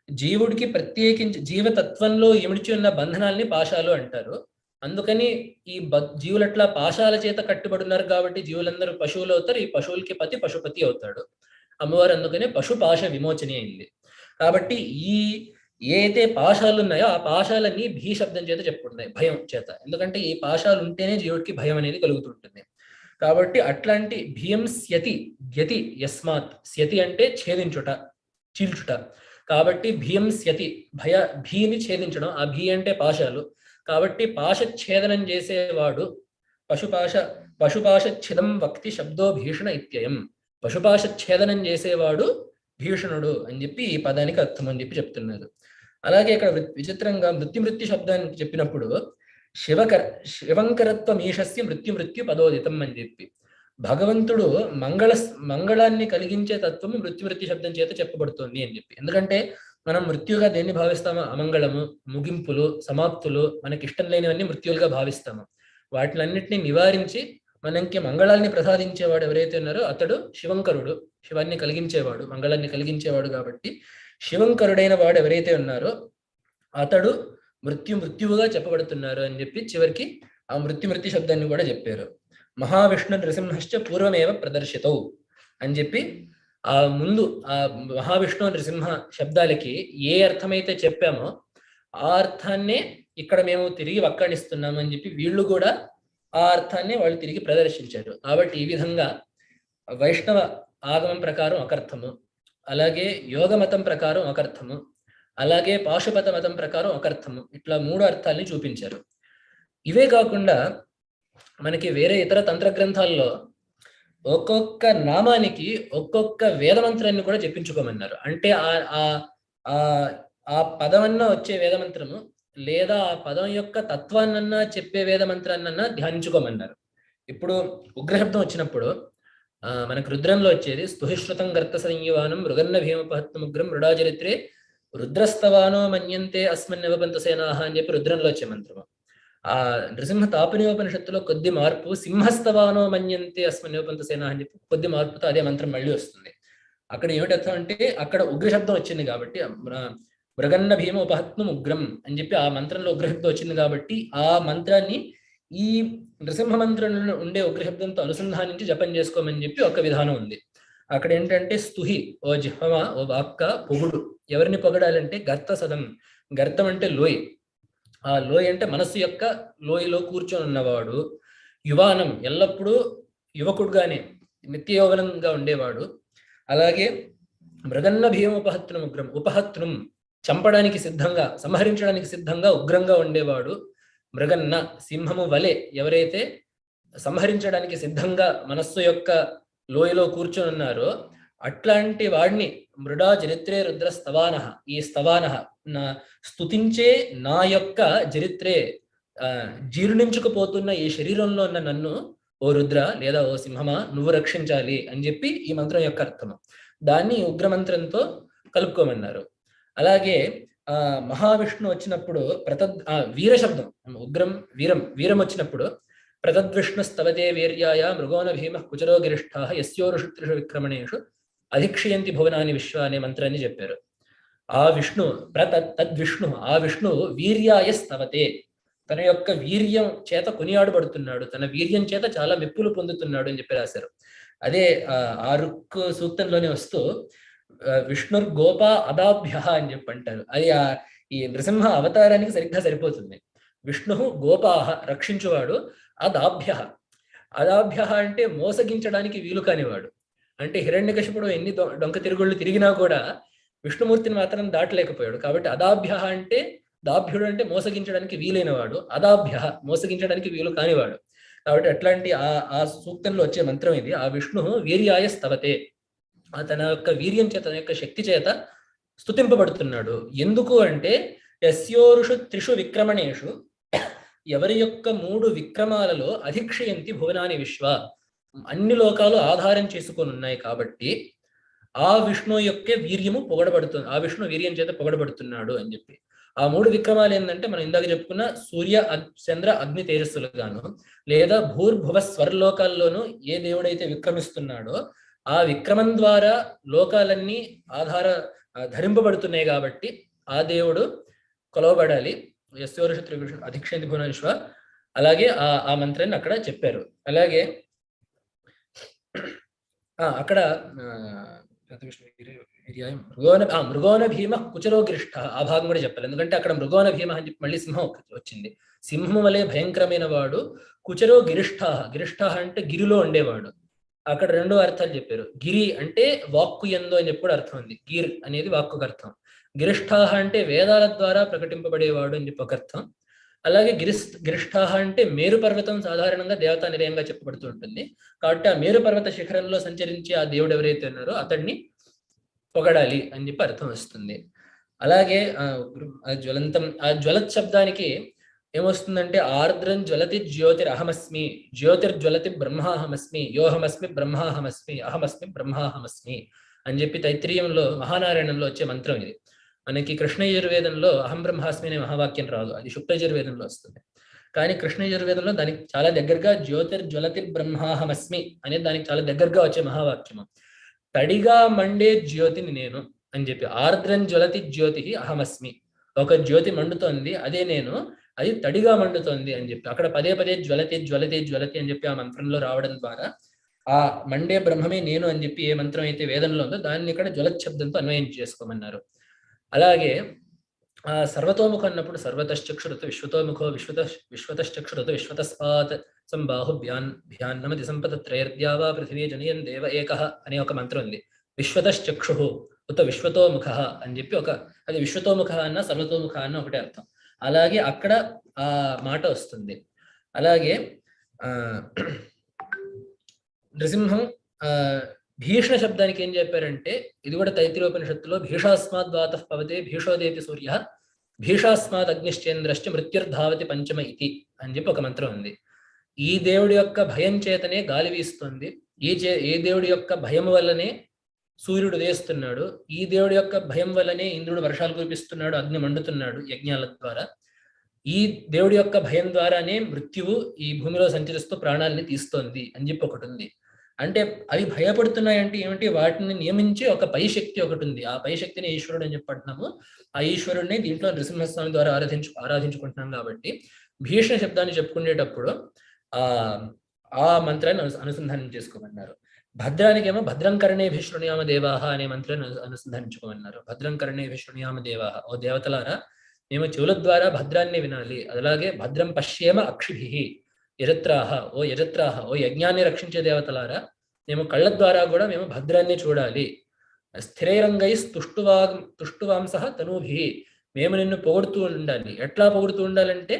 జీవుడికి ప్రత్యేకించి జీవతత్వంలో ఇమిడిచి ఉన్న బంధనాల్ని పాశాలు అంటారు. అందుకని ఈ జీవులు అట్లా పాశాల చేత కట్టుబడి ఉన్నారు కాబట్టి జీవులందరూ పశువులు అవుతారు. ఈ పశువులకి పతి పశుపతి అవుతాడు. అమ్మవారు అందుకనే పశుపాశ విమోచని అయింది. కాబట్టి ఈ ఏ అయితే పాశాలు ఉన్నాయో ఆ పాశాలన్నీ భీ శబ్దం చేత చెప్పుకుంటున్నాయి, భయం చేత. ఎందుకంటే ఈ పాశాలు ఉంటేనే జీవుడికి భయం అనేది కలుగుతుంటుంది. కాబట్టి అట్లాంటి భీయం స్యతి, ద్యతి యస్మాత్. స్యతి అంటే ఛేదించుట, చీల్చుట. కాబట్టి భీయం స్యతి, భీని ఛేదించడం. ఆ భీ అంటే పాశాలు. కాబట్టి పాశఛేదనం చేసేవాడు పశుపాశఛిదం వక్తి శబ్దో భీషణ ఇత్యయం. పశుపాశఛేదనం చేసేవాడు భీషణుడు అని చెప్పి ఈ పదానికి అర్థం అని చెప్పి చెప్తున్నారు. అలాగే ఇక్కడ విచిత్రంగా మృత్యు శబ్దానికి చెప్పినప్పుడు శివంకరత్వమీశస్య మృత్యు పదోదితం అని చెప్పి భగవంతుడు మంగళాన్ని కలిగించే తత్వము మృత్యు శబ్దం చేత చెప్పబడుతుంది అని చెప్పి. ఎందుకంటే మనం మృత్యుగా దేన్ని భావిస్తామో అమంగళము, ముగింపులు, సమాప్తులు, మనకి ఇష్టం లేనివన్నీ మృత్యులుగా భావిస్తాము. వాటిలన్నింటినీ నివారించి మనకి మంగళాన్ని ప్రసాదించేవాడు ఎవరైతే ఉన్నారో అతడు శివంకరుడు. శివాన్ని కలిగించేవాడు, మంగళాన్ని కలిగించేవాడు. కాబట్టి శివంకరుడైన వాడు ఎవరైతే ఉన్నారో అతడు మృత్యువుగా చెప్పబడుతున్నారు అని చెప్పి చివరికి ఆ మృత్యు శబ్దాన్ని కూడా చెప్పారు. మహావిష్ణు నృసింహశ్చ పూర్వమేవ ప్రదర్శితౌ అని చెప్పి ఆ ముందు ఆ మహావిష్ణు నృసింహ శబ్దాలకి ఏ అర్థమైతే చెప్పామో ఆ అర్థాన్నే ఇక్కడ మేము తిరిగి వక్కాణిస్తున్నాము అని చెప్పి వీళ్ళు కూడా ఆ అర్థాన్ని వాళ్ళు తిరిగి ప్రదర్శించారు. కాబట్టి ఈ విధంగా వైష్ణవ ఆగమం ప్రకారం ఒక అర్థము, అలాగే యోగ మతం ప్రకారం ఒక అర్థము, అలాగే పాశుపత మతం ప్రకారం ఒక అర్థము, ఇట్లా 3 అర్థాలని చూపించారు. ఇవే కాకుండా మనకి వేరే ఇతర తంత్ర గ్రంథాల్లో ఒక్కొక్క నామానికి ఒక్కొక్క వేదమంత్రాన్ని కూడా చెప్పించుకోమన్నారు. అంటే ఆ పదమన్నా వచ్చే వేదమంత్రము లేదా ఆ పదం యొక్క తత్వాన్నన్నా చెప్పే వేదమంత్రాన్నన్నా ధ్యానించుకోమన్నారు. ఇప్పుడు ఉగ్రశబ్దం వచ్చినప్పుడు మనకు రుద్రంలో వచ్చేది స్తుహిశ్రుతం గర్త సంయువానం మృగన్న భీమపహత్ముగ్రం మృడాచరిత్రే రుద్రస్తవానో మన్యంతే అస్మిన్ నివబంత సేనాహ అని చెప్పి రుద్రంలో వచ్చే మంత్రము. ఆ నృసింహ తాపనీయోపనిషత్తులో కొద్ది మార్పు సింహస్తవానో మన్యంతే అస్మిన్ నివబంత సేనాహ అని చెప్పి కొద్ది మార్పుతో అదే మంత్రం మళ్ళీ వస్తుంది. అక్కడ ఏమిటి అర్థం అంటే అక్కడ ఉగ్రశబ్దం వచ్చింది కాబట్టి మృగన్న భీమ ఉపహత్నం ఉగ్రం అని చెప్పి ఆ మంత్రంలో ఉగ్రశబ్దం వచ్చింది కాబట్టి ఆ మంత్రాన్ని ఈ నృసింహ మంత్రంలో ఉండే ఉగ్రశబ్దంతో అనుసంధానించి జపం చేసుకోమని చెప్పి ఒక విధానం ఉంది. అక్కడ ఏంటంటే స్తుహి, ఓ జిహ్వ, ఓ వాక్క, పొగుడు. ఎవరిని పొగడాలంటే గర్త సదం. గర్తం అంటే లోయ్. ఆ లోయ్ అంటే మనస్సు యొక్క లోయలో కూర్చొని ఉన్నవాడు. యువానం, ఎల్లప్పుడూ యువకుడుగానే నిత్యయోవనంగా ఉండేవాడు. అలాగే మృగన్న భీమ ఉపహత్నం ఉగ్రం. ఉపహత్నం చంపడానికి సిద్ధంగా, సంహరించడానికి సిద్ధంగా ఉగ్రంగా ఉండేవాడు. మృగన్న సింహము వలె ఎవరైతే సంహరించడానికి సిద్ధంగా మనస్సు యొక్క లోయలో కూర్చొని ఉన్నారో అట్లాంటి వాడిని మృడా చరిత్రే రుద్ర స్తవానః. ఈ స్తవానః నా స్తుతించే నా యొక్క చరిత్రే జీర్ణించుకుపోతున్న ఈ శరీరంలో ఉన్న నన్ను ఓ రుద్ర లేదా ఓ సింహమా నువ్వు రక్షించాలి అని చెప్పి ఈ మంత్రం యొక్క అర్థము. దాన్ని ఉగ్రమంత్రంతో కలుపుకోమన్నారు. అలాగే మహావిష్ణు వచ్చినప్పుడు వీర శబ్దం, ఉగ్రం వీరం వచ్చినప్పుడు ప్రతద్విష్ణు స్తవతే వీర్యాయ మృగోన భీమ కుచరో గిరిష్ఠా యస్యోరుషుత్రిషు విక్రమణేషు అధిక్షయంతి భువనాని విశ్వ అనే మంత్రాన్ని చెప్పారు. ఆ విష్ణు తద్విష్ణు, ఆ విష్ణు వీర్యాయ స్తవతే, తన యొక్క వీర్యం చేత కొనియాడబడుతున్నాడు, తన వీర్యం చేత చాలా మెప్పులు పొందుతున్నాడు అని చెప్పి రాశారు. అదే ఆ రుక్కు సూక్తంలోనే వస్తూ విష్ణుర్ గోప అదాభ్య అని చెప్పి అంటారు. అది ఈ నృసింహ అవతారానికి సరిగ్గా సరిపోతుంది. విష్ణు గోపాహ రక్షించువాడు, అదాభ్య అదాభ్య అంటే మోసగించడానికి వీలు కానివాడు. అంటే హిరణ్యకశిపుడు ఎన్ని డొంక తిరుగుళ్ళు తిరిగినా కూడా విష్ణుమూర్తిని మాత్రం దాటలేకపోయాడు. కాబట్టి అదాభ్య అంటే, దాభ్యుడు అంటే మోసగించడానికి వీలైనవాడు, అదాభ్య మోసగించడానికి వీలు కానివాడు. కాబట్టి అట్లాంటి ఆ సూక్తంలో వచ్చే మంత్రం ఇది. ఆ విష్ణు వీర్యాయ స్తవతే, తన యొక్క వీర్యం చేత, తన యొక్క శక్తి చేత స్తుతింపబడుతున్నాడు. ఎందుకు అంటే యస్యోరుషు త్రిషు విక్రమణేషు, ఎవరి యొక్క 3 విక్రమాలలో అధిక్షయంతి భువనాని విశ్వ, అన్ని లోకాలు ఆధారం చేసుకొని ఉన్నాయి కాబట్టి ఆ విష్ణు యొక్క వీర్యము పొగడబడుతుంది, ఆ విష్ణు వీర్యం చేత పొగడబడుతున్నాడు అని చెప్పి. ఆ 3 విక్రమాలు ఏంటంటే మనం ఇందాక చెప్పుకున్న సూర్య చంద్ర అగ్ని తేజస్సులుగాను, లేదా భూర్భువ స్వర్లోకాల్లోనూ ఏ దేవుడైతే విక్రమిస్తున్నాడో ఆ విక్రమం ద్వారా లోకాలన్నీ ధరింపబడుతున్నాయి కాబట్టి ఆ దేవుడు కొలవబడాలి. యస్యోరుషు త్రివిషు అధిక్షయంతి భువన విశ్వ అలాగే ఆ మంత్రాన్ని అక్కడ చెప్పారు. అలాగే అక్కడ మృగోన భీమ కుచరో గిరిష్ట ఆ భాగం కూడా చెప్పాలి. ఎందుకంటే అక్కడ మృగోన భీమ అని చెప్పి మళ్ళీ సింహం వచ్చింది. సింహం వలె భయంకరమైన వాడు, కుచరో గిరిష్ఠ. గిరిష్ఠ అంటే గిరిలో ఉండేవాడు. అక్కడ రెండు అర్థాలు చెప్పారు. గిరి అంటే వాక్కు ఎందు అని చెప్పి కూడా అర్థం ఉంది. గిర్ అనేది వాక్కుకు అర్థం. గిరిష్ఠ అంటే వేదాల ద్వారా ప్రకటింపబడేవాడు అని చెప్పి ఒక అర్థం. అలాగే గిరిష్ఠ అంటే మేరు పర్వతం సాధారణంగా దేవతా నిలయంగా చెప్పబడుతూ ఉంటుంది. కాబట్టి ఆ మేరు పర్వత శిఖరంలో సంచరించి ఆ దేవుడు ఎవరైతే ఉన్నారో అతన్ని పొగడాలి అని చెప్పి అర్థం వస్తుంది. అలాగే జ్వలంతం, ఆ జ్వలత్ శబ్దానికి ఏమొస్తుందంటే ఆర్ద్రం జ్వలతి జ్యోతిరహమస్మి, జ్యోతిర్జ్వలతి బ్రహ్మాహమస్మి, యోహమస్మి బ్రహ్మాహమస్మి, అహమస్మి బ్రహ్మాహమస్మి అని చెప్పి తైత్రీయంలో మహానారాయణంలో వచ్చే మంత్రం ఇది. మనకి కృష్ణ యజుర్వేదంలో అహం బ్రహ్మాస్మి అనే మహావాక్యం రాదు, అది శుక్ల యజుర్వేదంలో వస్తుంది. కానీ కృష్ణ యజుర్వేదంలో దానికి చాలా దగ్గరగా జ్యోతిర్జ్వలతి బ్రహ్మాహమస్మి అనేది దానికి చాలా దగ్గరగా వచ్చే మహావాక్యము. తడిగా మండే జ్యోతిని నేను అని చెప్పి, ఆర్ద్రం జ్వలతి జ్యోతి అహమస్మి, ఒక జ్యోతి మండుతోంది అదే నేను, అది తడిగా మండుతోంది అని చెప్పి అక్కడ పదే పదే జ్వలతి జ్వలతి జ్వలతి అని చెప్పి ఆ మంత్రంలో రావడం ద్వారా ఆ మండే బ్రహ్మమే నేను అని చెప్పి ఏ మంత్రం అయితే వేదంలో ఉందో దాన్ని ఇక్కడ జ్వలత్ శబ్దంతో అన్వయం చేసుకోమన్నారు. అలాగే ఆ సర్వతోముఖం అన్నప్పుడు సర్వతశ్చక్షురతు విశ్వతోముఖో విశ్వతశ్చక్షురతు విశ్వతస్పాత్ సంబాహు భ్యాన్నమతి సంపతత్రయర్ద్యావా పృథివీ జనయన్ దేవ ఏకః అనే ఒక మంత్రం ఉంది. విశ్వతశ్చక్షు ఉత విశ్వతోముఖ అని చెప్పి అది విశ్వతోముఖ అన్న సర్వతోముఖ అన్న ఒకటే అర్థం. అలాగే అక్కడ ఆ మాట వస్తుంది. అలాగే నృసింహం భీషణ శబ్దానికి ఏం చెప్పారంటే, ఇది కూడా తైత్తిరీయోపనిషత్తులో భీషాస్మాద్వాతః పవతే భీషోదేతి సూర్య భీషాస్మాత్ అగ్నిశ్చేంద్రశ్చ మృత్యుర్ధావతి పంచమ ఇతి అని చెప్పి ఒక మంత్రం ఉంది. ఈ దేవుడి యొక్క భయం చేతనే గాలి వీస్తుంది, ఈ దేవుడి యొక్క భయం వల్లనే సూర్యుడు ఉదయిస్తున్నాడు, ఈ దేవుడి యొక్క భయం వల్లనే ఇంద్రుడు వర్షాలు కురిపిస్తున్నాడు, అగ్ని మండుతున్నాడు యజ్ఞాల ద్వారా, ఈ దేవుడి యొక్క భయం ద్వారానే మృత్యువు ఈ భూమిలో సంచరిస్తూ ప్రాణాలని తీస్తోంది అని చెప్పి ఒకటి ఉంది. అంటే అవి భయపడుతున్నాయంటే ఏమిటి, వాటిని నియమించి ఒక పై శక్తి ఒకటి ఉంది. ఆ పై శక్తిని ఈశ్వరుడు అని చెప్పంటున్నాము. ఆ ఈశ్వరుడిని దీంట్లో నృసింహస్వామి ద్వారా ఆరాధించుకుంటున్నాం. కాబట్టి భీషణ శబ్దాన్ని చెప్పుకునేటప్పుడు ఆ మంత్రాన్ని అనుసంధానం చేసుకోమన్నారు. భద్రానికేమో భద్రం కర్ణేభి శృణుయామ దేవాహ అనే మంత్రాన్ని అనుసంధానించుకోమన్నారు. భద్రం కర్ణేభి శృణుయామ దేవాహ, ఓ దేవతలారా మేము చెవుల ద్వారా భద్రాన్ని వినాలి. అలాగే భద్రం పశ్యేమ అక్షిభి యజత్రాహ, ఓ యజ్ఞాన్ని రక్షించే దేవతలారా మేము కళ్ళ ద్వారా కూడా మేము భద్రాన్ని చూడాలి. స్థిరైరంగై తుష్టువాంస తనూభి, మేము నిన్ను పొగుడుతూ ఉండాలి. ఎట్లా పొగుడుతూ ఉండాలంటే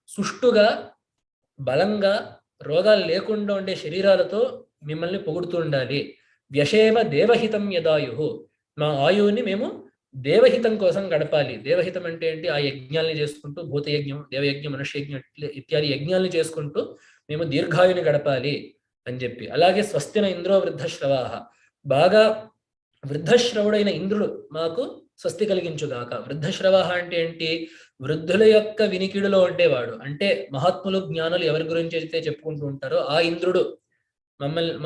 సుష్టుగా బలంగా రోగాలు లేకుండా ఉండే శరీరాలతో మిమ్మల్ని పొగుడుతూ ఉండాలి. వ్యశేమ దేవహితం యదాయు, మా ఆయువుని మేము దేవహితం కోసం గడపాలి. దేవహితం అంటే ఏంటి, ఆ యజ్ఞాలని చేసుకుంటూ భూతయజ్ఞం, దేవయజ్ఞం, మనుష్యయజ్ఞం ఇత్యాది యజ్ఞాలని చేసుకుంటూ మేము దీర్ఘాయుని గడపాలి అని చెప్పి. అలాగే స్వస్తిన ఇంద్రో వృద్ధశ్రవాహ, బాగా వృద్ధశ్రవుడైన ఇంద్రుడు మాకు స్వస్తి కలిగించుగాక. వృద్ధశ్రవాహ అంటే ఏంటి, వృద్ధుల యొక్క వినికిడిలో ఉండేవాడు. అంటే మహాత్ములు జ్ఞానులు ఎవరి గురించి అయితే చెప్పుకుంటూ ఉంటారో ఆ ఇంద్రుడు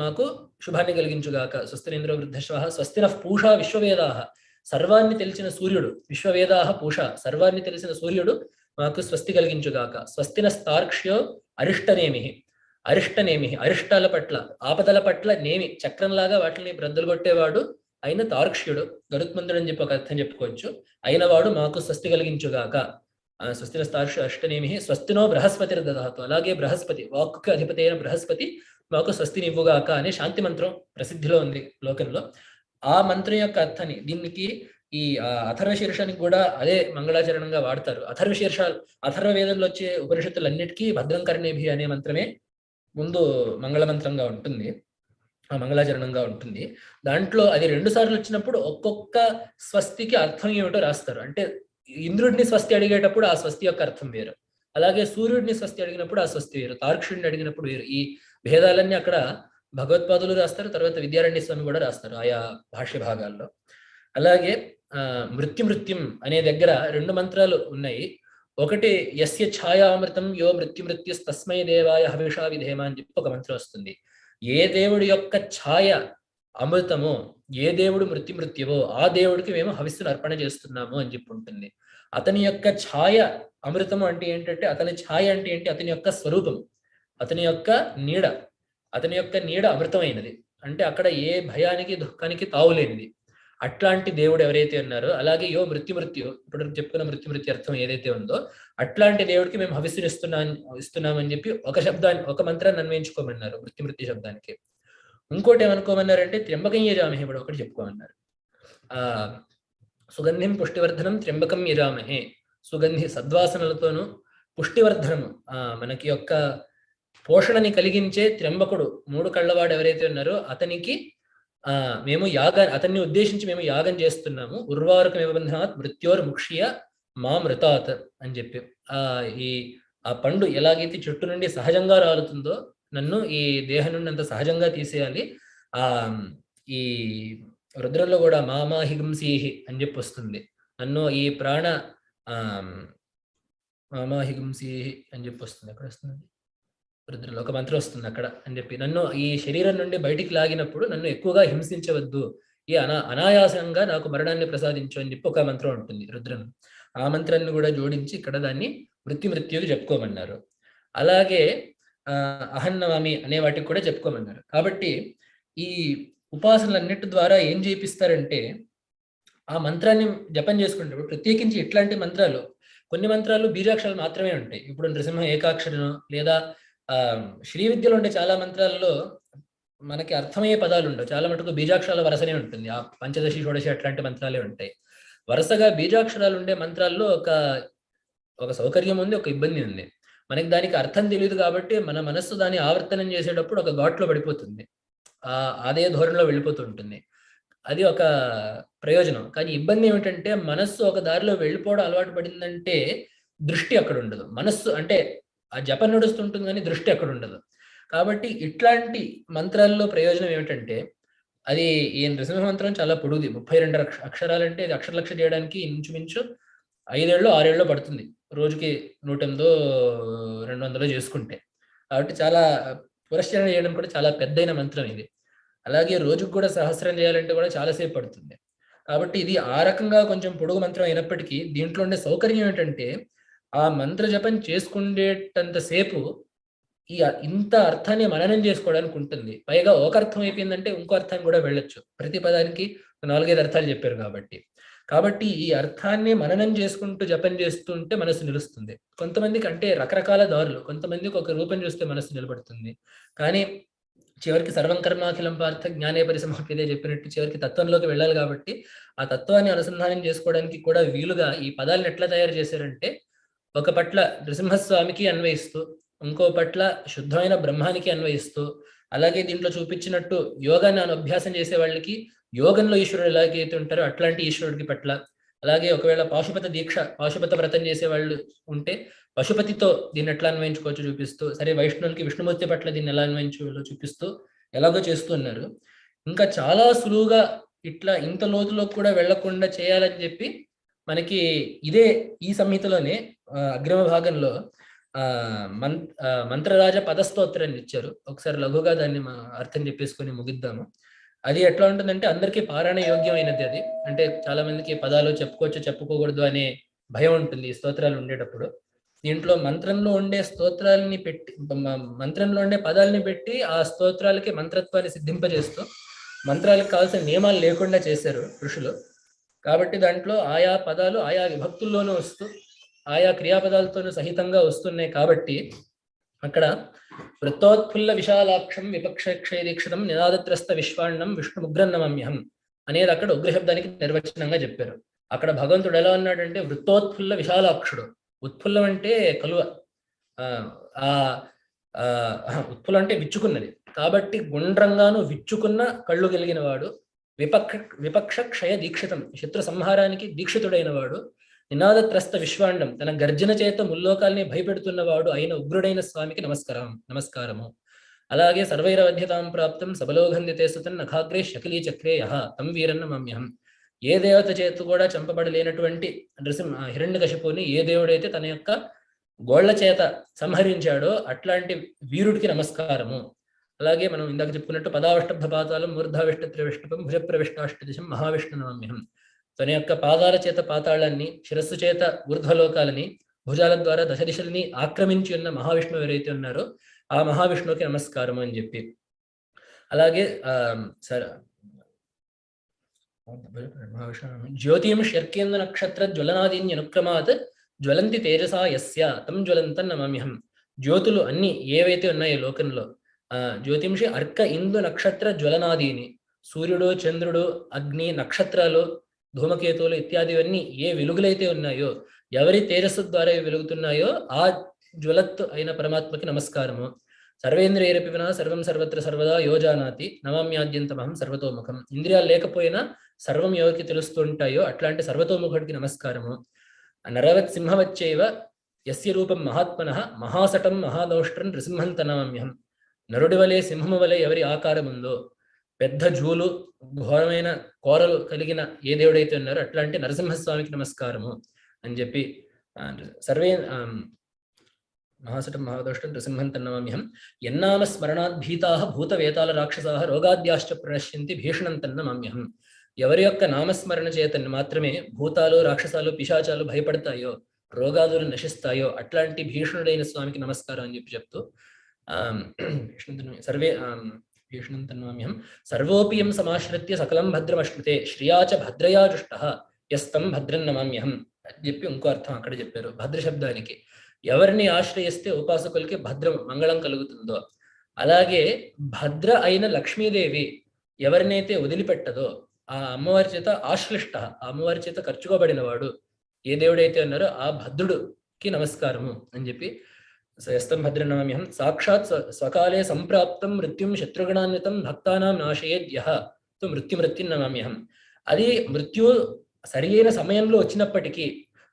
మాకు శుభాన్ని కలిగించుగాక. స్వస్తిన ఇంద్రో వృద్ధశ్రవాహ. స్వస్తిన పూషా విశ్వవేదాహ, సర్వాన్ని తెలిసిన సూర్యుడు, విశ్వవేదాహ పూష, సర్వాన్ని తెలిసిన సూర్యుడు మాకు స్వస్తి కలిగించుగాక. స్వస్తిన స్తార్క్ష్యో అరిష్టనేమి, అరిష్టాల పట్ల, ఆపదల పట్ల నేమి, చక్రంలాగా వాటిని బ్రద్దలు కొట్టేవాడు అయిన తార్క్ష్యుడు, గరుత్మంతుడు అని చెప్పి ఒక అర్థం చెప్పుకోవచ్చు. అయిన వాడు మాకు స్వస్తి కలిగించుగాక. స్వస్తిన స్తార్క్ష్య అష్టనేమి. స్వస్తినో బృహస్పతి దదాతు, అలాగే బృహస్పతి, వాక్కుకి అధిపతి అయిన బృహస్పతి మాకు స్వస్తినివ్వుగాక అనే శాంతి మంత్రం ప్రసిద్ధిలో ఉంది లోకంలో. ఆ మంత్రం యొక్క అర్థాన్ని, దీనికి ఈ అథర్వ శీర్షానికి కూడా అదే మంగళాచరణంగా వాడతారు. అథర్వ వేదంలో వచ్చే ఉపనిషత్తులన్నిటికీ భద్రం కర్ణేభి అనే మంత్రమే ముందు మంగళ మంత్రంగా ఉంటుంది, ఆ మంగళాచరణంగా ఉంటుంది. దాంట్లో అది 2 సార్లు వచ్చినప్పుడు ఒక్కొక్క స్వస్తికి అర్థం ఏమిటో రాస్తారు. అంటే ఇంద్రుడిని స్వస్తి అడిగేటప్పుడు ఆ స్వస్తి యొక్క అర్థం వేరు, అలాగే సూర్యుడిని స్వస్తి అడిగినప్పుడు ఆ స్వస్తి వేరు, తార్క్షుడిని అడిగినప్పుడు వేరు. ఈ భేదాలన్నీ అక్కడ భగవత్పాదులు రాస్తారు, తర్వాత విద్యారణ్య స్వామి కూడా రాస్తారు ఆయా భాష్య భాగాల్లో. అలాగే మృత్యుం అనే దగ్గర 2 మంత్రాలు ఉన్నాయి. ఒకటి యస్య ఛాయామృతం యో మృత్యుస్తస్మై దేవాయ హవిషా విధేమ అని చెప్పి ఒక మంత్రం వస్తుంది. ఏ దేవుడి యొక్క ఛాయ అమృతమో, ఏ దేవుడు మృత్యువో ఆ దేవుడికి మేము హవిస్సును అర్పణ చేస్తున్నాము అని చెప్పి ఉంటుంది. అతని యొక్క ఛాయ అమృతము అంటే ఏంటంటే, అతని ఛాయ అంటే ఏంటి? అతని యొక్క స్వరూపం, అతని యొక్క నీడ, అతని యొక్క నీడ అమృతమైనది. అంటే అక్కడ ఏ భయానికి దుఃఖానికి తావులేనిది. అట్లాంటి దేవుడు ఎవరైతే ఉన్నారో, అలాగే యో మృత్యు ఇప్పుడు చెప్పుకున్న మృత్యు అర్థం ఏదైతే ఉందో, అట్లాంటి దేవుడికి మేము హవిస్సుని ఇస్తున్నామని చెప్పి ఒక మంత్రాన్ని అన్వయించుకోమన్నారు మృత్యు శబ్దానికి. ఇంకోటి ఏమనుకోమన్నారంటే త్ర్యంబకం యజామహే కూడా ఒకటి చెప్పుకోమన్నారు. సుగంధిం పుష్టివర్ధనం త్ర్యంబకం యజామహే. సుగంధి సద్వాసనలతోనూ పుష్టివర్ధనము మనకి యొక్క పోషణని కలిగించే త్ర్యంబకుడు, 3 కళ్ళవాడు ఎవరైతే ఉన్నారో అతనికి మేము అతన్ని ఉద్దేశించి మేము యాగం చేస్తున్నాము. ఉర్వారుకమివ బంధనాత్ మృత్యోర్ముక్షియ మా మృతాత్ అని చెప్పి ఆ పండు ఎలాగైతే చెట్టు నుండి సహజంగా రాలుతుందో, నన్ను ఈ దేహం నుండి అంత సహజంగా తీసేయాలి. ఈ రుద్రంలో కూడా మామాహిగుంసీహి అని చెప్పి వస్తుంది. నన్ను ఈ ప్రాణ మామాహిగుంసీహి అని చెప్పి వస్తుంది. ఎక్కడ వస్తుంది? రుద్రంలో ఒక మంత్రం వస్తుంది అక్కడ అని చెప్పి, నన్ను ఈ శరీరం నుండి బయటికి లాగినప్పుడు నన్ను ఎక్కువగా హింసించవద్దు, ఈ అనాయాసంగా నాకు మరణాన్ని ప్రసాదించు అని చెప్పి ఒక మంత్రం ఉంటుంది రుద్రం. ఆ మంత్రాన్ని కూడా జోడించి ఇక్కడ దాన్ని మృత్యుకి చెప్పుకోమన్నారు. అలాగే అహన్నవామి అనే వాటికి కూడా చెప్పుకోమన్నారు. కాబట్టి ఈ ఉపాసనలన్నిటి ద్వారా ఏం చేపిస్తారంటే, ఆ మంత్రాన్ని జపం చేసుకుంటే ప్రత్యేకించి ఇట్లాంటి మంత్రాలు, కొన్ని మంత్రాలు బీజాక్షరాలు మాత్రమే ఉంటాయి. ఇప్పుడు నృసింహ ఏకాక్షరను లేదా శ్రీ విద్యలో ఉండే చాలా మంత్రాల్లో మనకి అర్థమయ్యే పదాలు ఉండవు. చాలా మటుకు బీజాక్షరాల వరసనే ఉంటుంది. ఆ పంచదశి షోడశి అట్లాంటి మంత్రాలే ఉంటాయి. వరుసగా బీజాక్షరాలు ఉండే మంత్రాల్లో ఒక సౌకర్యం ఉంది, ఒక ఇబ్బంది ఉంది. మనకి దానికి అర్థం తెలియదు కాబట్టి మన మనస్సు దాన్ని ఆవర్తనం చేసేటప్పుడు ఒక ఘాట్లో పడిపోతుంది, అదే ధోరణిలో వెళ్ళిపోతుంటుంది. అది ఒక ప్రయోజనం. కానీ ఇబ్బంది ఏమిటంటే, మనస్సు ఒక దారిలో వెళ్ళిపోవడం అలవాటు పడిందంటే దృష్టి అక్కడ ఉండదు. మనస్సు అంటే ఆ జపం నడుస్తుంటుంది కానీ దృష్టి అక్కడ ఉండదు. కాబట్టి ఇట్లాంటి మంత్రాల్లో ప్రయోజనం ఏమిటంటే, అది ఈ నృసింహ మంత్రం చాలా పొడుగుది, 32 అక్షరాలంటే అది అక్షరలక్ష చేయడానికి ఇంచుమించు 5 ఏళ్ళో 6 ఏళ్ళో పడుతుంది. రోజుకి 108 200 చేసుకుంటే. కాబట్టి చాలా పురస్చరణ చేయడం కూడా చాలా పెద్దైన మంత్రం ఇది. అలాగే రోజుకు కూడా సహస్రం చేయాలంటే కూడా చాలాసేపు పడుతుంది. కాబట్టి ఇది ఆ రకంగా కొంచెం పొడుగు మంత్రం అయినప్పటికీ దీంట్లో ఉండే సౌకర్యం ఏంటంటే, ఆ మంత్ర జపం చేసుకునేటంతసేపు ఇంత అర్థాన్ని మననం చేసుకోవడానికి ఉంటుంది. పైగా ఒక అర్థం అయిపోయిందంటే ఇంకో అర్థం కూడా వెళ్ళొచ్చు. ప్రతి పదానికి 4-5 అర్థాలు చెప్పారు కాబట్టి ఈ అర్థాన్ని మననం చేసుకుంటూ జపం చేస్తుంటే మనసు నిలుస్తుంది. కొంతమందికి అంటే రకరకాల దారులు, కొంతమందికి ఒక రూపం చూస్తే మనసు నిలబడుతుంది. కానీ చివరికి సర్వం కర్మాఖిలం పార్థ జ్ఞానే పరిసమాప్యతే చెప్పినట్టు చివరికి తత్వంలోకి వెళ్ళాలి. కాబట్టి ఆ తత్వాన్ని అనుసంధానం చేసుకోవడానికి కూడా వీలుగా ఈ పదాలను ఎట్లా తయారు చేశారంటే, ఒక పట్ల నృసింహస్వామికి అన్వయిస్తూ, ఇంకో పట్ల శుద్ధమైన బ్రహ్మానికి అన్వయిస్తూ, అలాగే దీంట్లో చూపించినట్టు యోగాన్ని అభ్యాసం చేసే వాళ్ళకి యోగంలో ఈశ్వరుడు ఎలాగైతే ఉంటారో అట్లాంటి ఈశ్వరుడికి పట్ల, అలాగే ఒకవేళ పాశుపత వ్రతం చేసే వాళ్ళు ఉంటే పశుపతితో దీన్ని ఎట్లా అన్వయించుకోవచ్చు చూపిస్తూ, సరే వైష్ణవులకి విష్ణుమూర్తి పట్ల దీన్ని ఎలా అన్వయించుకోవాలో చూపిస్తూ ఎలాగో చేస్తున్నారు. ఇంకా చాలా సులువుగా ఇట్లా ఇంత లోతులో కూడా వెళ్లకుండా చేయాలని చెప్పి మనకి ఈ సంహితలోనే అగ్రమ భాగంలో మంత్రరాజ పదస్తోత్రాన్ని ఇచ్చారు. ఒకసారి లఘుగా దాన్ని అర్థం చెప్పేసుకొని ముగిద్దాము. అది ఎట్లా ఉంటుందంటే, అందరికీ పారాయణ యోగ్యమైనది అది. అంటే చాలా మందికి పదాలు చెప్పుకోవచ్చు చెప్పుకోకూడదు అనే భయం ఉంటుంది ఈ స్తోత్రాలు ఉండేటప్పుడు. దీంట్లో మంత్రంలో ఉండే స్తోత్రాలని పెట్టి, మంత్రంలో ఉండే పదాలని పెట్టి ఆ స్తోత్రాలకి మంత్రత్వాన్ని సిద్ధింపజేస్తూ మంత్రాలకు కావాల్సిన నియమాలు లేకుండా చేశారు ఋషులు. కాబట్టి దాంట్లో ఆయా పదాలు ఆయా విభక్తుల్లోనూ వస్తూ ఆయా క్రియాపదాలతోనూ సహితంగా వస్తున్నాయి. కాబట్టి అక్కడ వృత్తోత్ఫుల్ల విశాలాక్షం విపక్షక్షయ దీక్షితం నినాదత్రస్త విశ్వాండం విష్ణుముగ్రన్నమమ్యహం అనేది అక్కడ ఉగ్రశబ్దానికి నిర్వచనంగా చెప్పారు. అక్కడ భగవంతుడు ఎలా ఉన్నాడంటే వృత్తోత్ఫుల్ల విశాలాక్షుడు. ఉత్ఫుల్లం అంటే కలువ, ఉత్ఫుల్లం అంటే విచ్చుకున్నది. కాబట్టి గుండ్రంగాను విచ్చుకున్న కళ్ళు కలిగిన వాడు, విపక్ష క్షయ దీక్షితం శత్రు సంహారానికి దీక్షితుడైన వాడు, నినాదత్రస్త విశ్వాండం తన గర్జన చేత ముల్లోకాల్ని భయపెడుతున్నవాడు అయిన ఉగ్రుడైన స్వామికి నమస్కారము. అలాగే సర్వైరవధ్యతాం ప్రాప్తం సబలోగంధితే సుతన్ నఖాగ్రే శకిలీ చక్రే యహ తం వీరన్నమమ్యహం. ఏ దేవత చేత కూడా చంపబడలేనటువంటి హిరణ్యకశిపుని ఏ దేవుడైతే తన యొక్క గోళ్ల చేత సంహరించాడో అట్లాంటి వీరుడికి నమస్కారము. అలాగే మనం ఇందాక చెప్పుకున్నట్టు పదావిష్టబ్ధ పాతాలం మూర్ధావిష్ట త్రివిష్టపం భుజప్రవిష్టాష్టదిశం మహావిష్ణు నమమ్యహం. తన యొక్క పాదాల చేత పాతాళాన్ని, శిరస్సు చేత ఊర్ధ్వలోకాలని, భుజాల ద్వారా దశ దిశల్ని ఆక్రమించి ఉన్న మహావిష్ణువు ఎవరైతే ఉన్నారో ఆ మహావిష్ణువుకి నమస్కారం అని చెప్పి. అలాగే జ్యోతిం శర్కేందు నక్షత్ర జ్వలనాదీన్యనుక్రమాత్ జ్వలంతి తేజసా యస్య తం జ్వలంతం నమామ్యహం. జ్యోతులు అన్ని ఏవైతే ఉన్నాయో లోకంలో, జ్యోతింషి అర్క ఇందు నక్షత్ర జ్వలనాదీని, సూర్యుడు, చంద్రుడు, అగ్ని, నక్షత్రాలు, ధూమకేతువులు ఇత్యాదివన్నీ ఏ వెలుగులైతే ఉన్నాయో, ఎవరి తేజస్సు ద్వారా వెలుగుతున్నాయో ఆ జ్వలత్తు అయిన పరమాత్మకి నమస్కారము. సర్వేంద్రియరపి వినా సర్వం సర్వత్ర సర్వదా యోజానాతి నమామ్యాద్యంతమహం సర్వతోముఖం. ఇంద్రియాలు లేకపోయినా సర్వం ఎవరికి తెలుస్తుంటాయో అట్లాంటి సర్వతోముఖుడికి నమస్కారము. నరవత్ సింహవచ్చైవ యస్య రూపం మహాత్మనః మహాసటం మహాదౌష్ట్రం నృసింహంత నమామ్యహం. నరుడి వలె సింహము వలె ఎవరి ఆకారం ఉందో, పెద్ద జూలు, ఘోరమైన కోరలు కలిగిన ఏ దేవుడైతే ఉన్నారో అట్లాంటి నరసింహస్వామికి నమస్కారము అని చెప్పి సర్వే మహాసటం మహాదౌష్టం నృసింహంత నమామ్యహం. యన్నామ స్మరణాద్ భీతాః భూతవేతాళ రాక్షసాః రోగాద్యాశ్చ ప్రణశ్యంతి భీషణంత నమామ్యహం. ఎవరి యొక్క నామస్మరణ చేత మాత్రమే భూతాలు, రాక్షసాలు, పిశాచాలు భయపడతాయో, రోగాదులు నశిస్తాయో అట్లాంటి భీషణుడైన స్వామికి నమస్కారం అని చెప్పి చెప్తూ సర్వే భీషణంతన్వామ్యహం. సర్వోపియం సమాశ్రిత్య సకలం భద్రమశ్నుతే శ్రియాచ భద్రయా జుష్టః యస్తం భద్రం నమామ్యహం అని చెప్పి ఇంకో అర్థం అక్కడ చెప్పారు. భద్ర శబ్దానికి ఎవరిని ఆశ్రయిస్తే ఉపాసకులకి భద్రం, మంగళం కలుగుతుందో, అలాగే భద్ర అయిన లక్ష్మీదేవి ఎవరినైతే వదిలిపెట్టదో ఆ అమ్మవారి చేత ఆశ్లిష్ట, ఆ అమ్మవారి చేత ఖర్చుకోబడినవాడు ఏ దేవుడైతే ఉన్నారో ఆ భద్రుడుకి నమస్కారము అని చెప్పి యస్తం భద్రం నమామ్యహం. సాక్షాత్ స్వకాలే సంప్రాప్తం మృత్యుం శత్రుగణాన్వితం భక్తానాం నాశయేద్యః తు మృత్యుం నమామ్యహం. అది మృత్యు సరి అయిన సమయంలో వచ్చినప్పటికీ,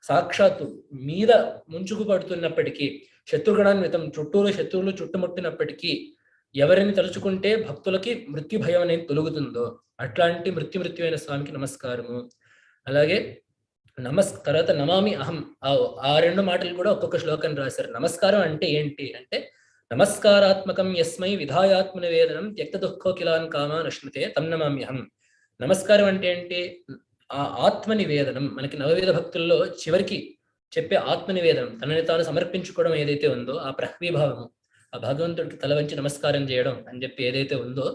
సాక్షాత్తు మీద ముంచుకు పడుతున్నప్పటికీ, శత్రుగణాన్వితం చుట్టూరు శత్రువులు చుట్టుముట్టినప్పటికీ ఎవరిని తలుచుకుంటే భక్తులకి మృత్యు భయం అనేది తొలుగుతుందో అట్లాంటి మృత్యు అయిన స్వామికి నమస్కారము. అలాగే తర్వాత నమామి అహం, ఆ రెండు మాటలు కూడా ఒక్కొక్క శ్లోకం రాశారు. నమస్కారం అంటే ఏంటి అంటే, నమస్కారాత్మకం యస్మై విధాయాత్మ నివేదనం త్యక్త దుఃఖో కిలాన్ కామాన్ అశ్నుతే తం నమామ్యహం. నమస్కారం అంటే ఏంటి? ఆ ఆత్మ నివేదనం, మనకి నవవిధ భక్తుల్లో చివరికి చెప్పే ఆత్మ నివేదనం, తనని తాను సమర్పించుకోవడం ఏదైతే ఉందో ఆ ప్రహ్వీభావము, ఆ భగవంతుడికి తల వంచి నమస్కారం చేయడం అని చెప్పి ఏదైతే ఉందో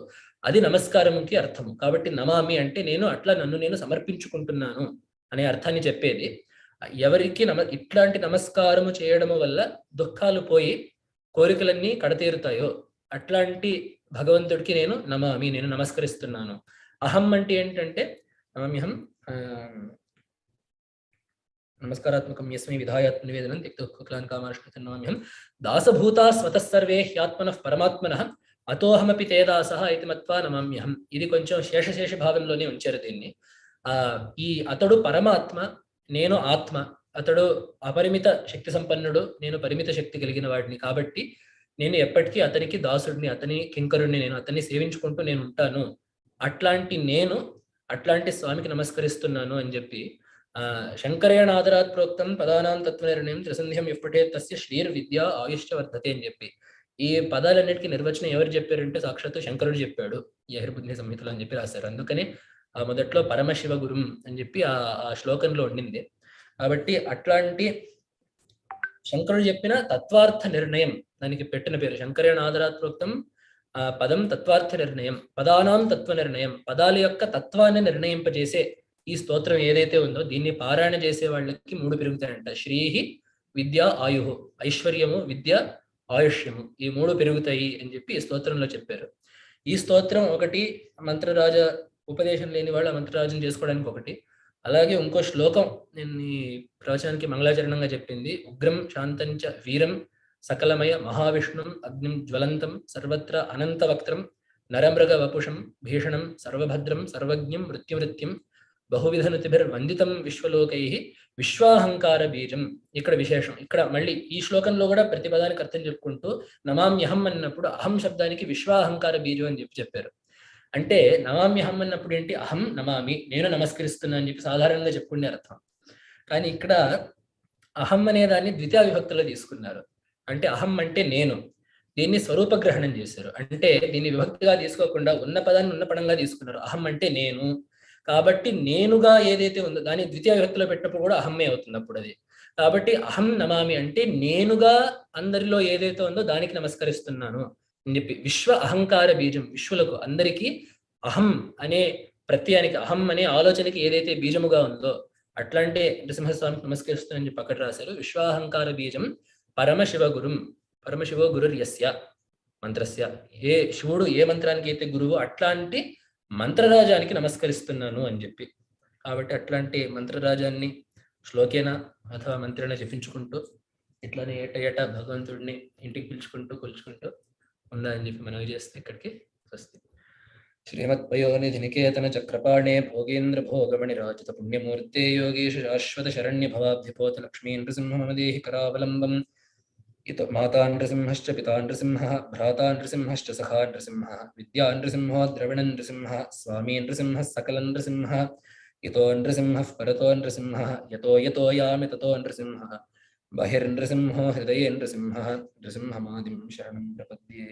అది నమస్కారంకి అర్థము. కాబట్టి నమామి అంటే నేను అట్లా నన్ను నేను సమర్పించుకుంటున్నాను అనే అర్థాన్ని చెప్పేది. ఎవరికి ఇట్లాంటి నమస్కారము చేయడము వల్ల దుఃఖాలు పోయి కోరికలన్నీ కడతీరుతాయో అట్లాంటి భగవంతుడికి నేను నమామి, నేను నమస్కరిస్తున్నాను. అహం అంటే ఏంటంటే నమామ్యహం నమస్కారాత్మకం యస్మై విధాయాత్మ నివేదనం త్యక్తోక్లాన్ కామాశ్నుతే నమామ్యహం. దాసభూతా స్వతః సర్వే హ్యాత్మనః పరమాత్మనః అతోహమపి తే దాసః ఇతి మత్వా నమామ్యహం. ఇది కొంచెం శేష భావంలోనే ఉంచారు దీన్ని. ఈ అతడు పరమాత్మ, నేను ఆత్మ, అతడు అపరిమిత శక్తి సంపన్నుడు, నేను పరిమిత శక్తి కలిగిన వాడిని. కాబట్టి నేను ఎప్పటికీ అతనికి దాసుడిని, అతని కింకరుడిని, నేను అతన్ని సేవించుకుంటూ నేను ఉంటాను. అట్లాంటి స్వామికి నమస్కరిస్తున్నాను అని చెప్పి శంకరేణ ఆదరాత్ ప్రోక్తం పదానాం తత్వనిర్ణయం త్రిసంధ్యం ఎప్పటే తస్య శ్రీర్ విద్య ఆయుష్య వర్ధతే అని చెప్పి ఈ పదాలన్నిటికీ నిర్వచనం ఎవరు చెప్పారంటే సాక్షాత్తు శంకరుడు చెప్పాడు. యహిర్బుద్ధి సంహితలు అని చెప్పి రాశారు. అందుకని మొదట్లో పరమశివ గురుం అని చెప్పి ఆ శ్లోకంలో ఉండింది. కాబట్టి అట్లాంటి శంకరుడు చెప్పిన తత్వార్థ నిర్ణయం, దానికి పెట్టిన పేరు శంకరేణ ఆదరాత్ ప్రోక్తం పదం తత్వార్థ నిర్ణయం, పదానాం తత్వ నిర్ణయం, పదాల యొక్క తత్వాన్ని నిర్ణయింపజేసే ఈ స్తోత్రం ఏదైతే ఉందో దీన్ని పారాయణ చేసే వాళ్ళకి 3 పెరుగుతాయంట. శ్రీహి విద్య ఆయుహు, ఐశ్వర్యము, విద్య, ఆయుష్యము, ఈ 3 పెరుగుతాయి అని చెప్పి ఈ స్తోత్రంలో చెప్పారు. ఈ స్తోత్రం ఒకటి మంత్రరాజ ఉపదేశం లేని వాళ్ళు మంత్రరాజం చేసుకోవడానికి ఒకటి. అలాగే ఇంకో శ్లోకం నేను ఈ ప్రవచనానికి మంగళాచరణంగా చెప్పింది. ఉగ్రం శాంతంచ వీరం సకలమయ మహావిష్ణుం అగ్నిం జ్వలంతం సర్వత్ర అనంతవక్త్రం నరమృగ వపుషం భీషణం సర్వభద్రం సర్వజ్ఞం మృత్యుమృత్యం బహువిధనుతిభిర్వందితం విశ్వలోకై విశ్వాహంకార బీజం. ఇక్కడ విశేషం, ఇక్కడ మళ్ళీ ఈ శ్లోకంలో కూడా ప్రతి పదానికి అర్థం చెప్పుకుంటూ నమామ్యహం అన్నప్పుడు అహం శబ్దానికి విశ్వాహంకార బీజం అని చెప్పారు. అంటే నమామ్యహం అన్నప్పుడు ఏంటి? అహం నమామి, నేను నమస్కరిస్తున్నా అని చెప్పి సాధారణంగా చెప్పుకునే అర్థం. కానీ ఇక్కడ అహం అనే దాన్ని ద్వితీయ విభక్తిలో తీసుకున్నారు. అంటే అహం అంటే నేను, దీన్ని స్వరూప గ్రహణం చేశారు. అంటే దీన్ని విభక్తిగా తీసుకోకుండా ఉన్న పదాన్ని ఉన్న పదంగా తీసుకున్నారు. అహం అంటే నేను, కాబట్టి నేనుగా ఏదైతే ఉందో దాని ద్వితీయ విభక్తిలో పెట్టినప్పుడు కూడా అహమ్మే అవుతుంది అప్పుడు అది. కాబట్టి అహం నమామి అంటే నేనుగా అందరిలో ఏదైతే ఉందో దానికి నమస్కరిస్తున్నాను అని చెప్పి. విశ్వ అహంకార బీజం, విశ్వలకు అందరికీ అహం అనే ప్రత్యయానికి, అహం అనే ఆలోచనకి ఏదైతే బీజముగా ఉందో అట్లాంటి నరసింహస్వామికి నమస్కరిస్తానని చెప్పి అక్కడ రాశారు. విశ్వాహంకార బీజం పరమశివ గురుం, పరమశివో గురుర్యస్య మంత్రస్య, ఏ శివుడు ఏ మంత్రానికి అయితే గురువు అట్లాంటి మంత్రరాజానికి నమస్కరిస్తున్నాను అని చెప్పి. కాబట్టి అట్లాంటి మంత్రరాజాన్ని శ్లోకేన అథవా మంత్రేణ జపించుకుంటూ ఇట్లానే ఏటా భగవంతుడిని ఇంటికి పిలుచుకుంటూ కొలుచుకుంటూ ఉండాలని చెప్పి మనవి చేస్తే ఇక్కడికి స్వస్తి. శ్రీమత్పయోనిధి నికేతన చక్రపాణే భోగేంద్ర భోగమణి రాజిత పుణ్యమూర్తే యోగేశ శాశ్వత శరణ్య భవాబ్ధిపోత లక్ష్మీ నృసింహ మమ దేహి కరావలంబం. ఇత మాతా నృసింహశ్చ పితా నృసింహః భ్రాతా నృసింహశ్చ సఖా నృసింహః విద్యా నృసింహో ద్రవిణ నృసింహः స్వామీ నృసింహः సకల నృసింహः ఇతో నృసింహः పరతో నృసింహः యతో యతో యామి తతో నృసింహः బహిర్నృసింహో హృదయే నృసింహः నృసింహమాదిం శరణం ప్రపద్యే.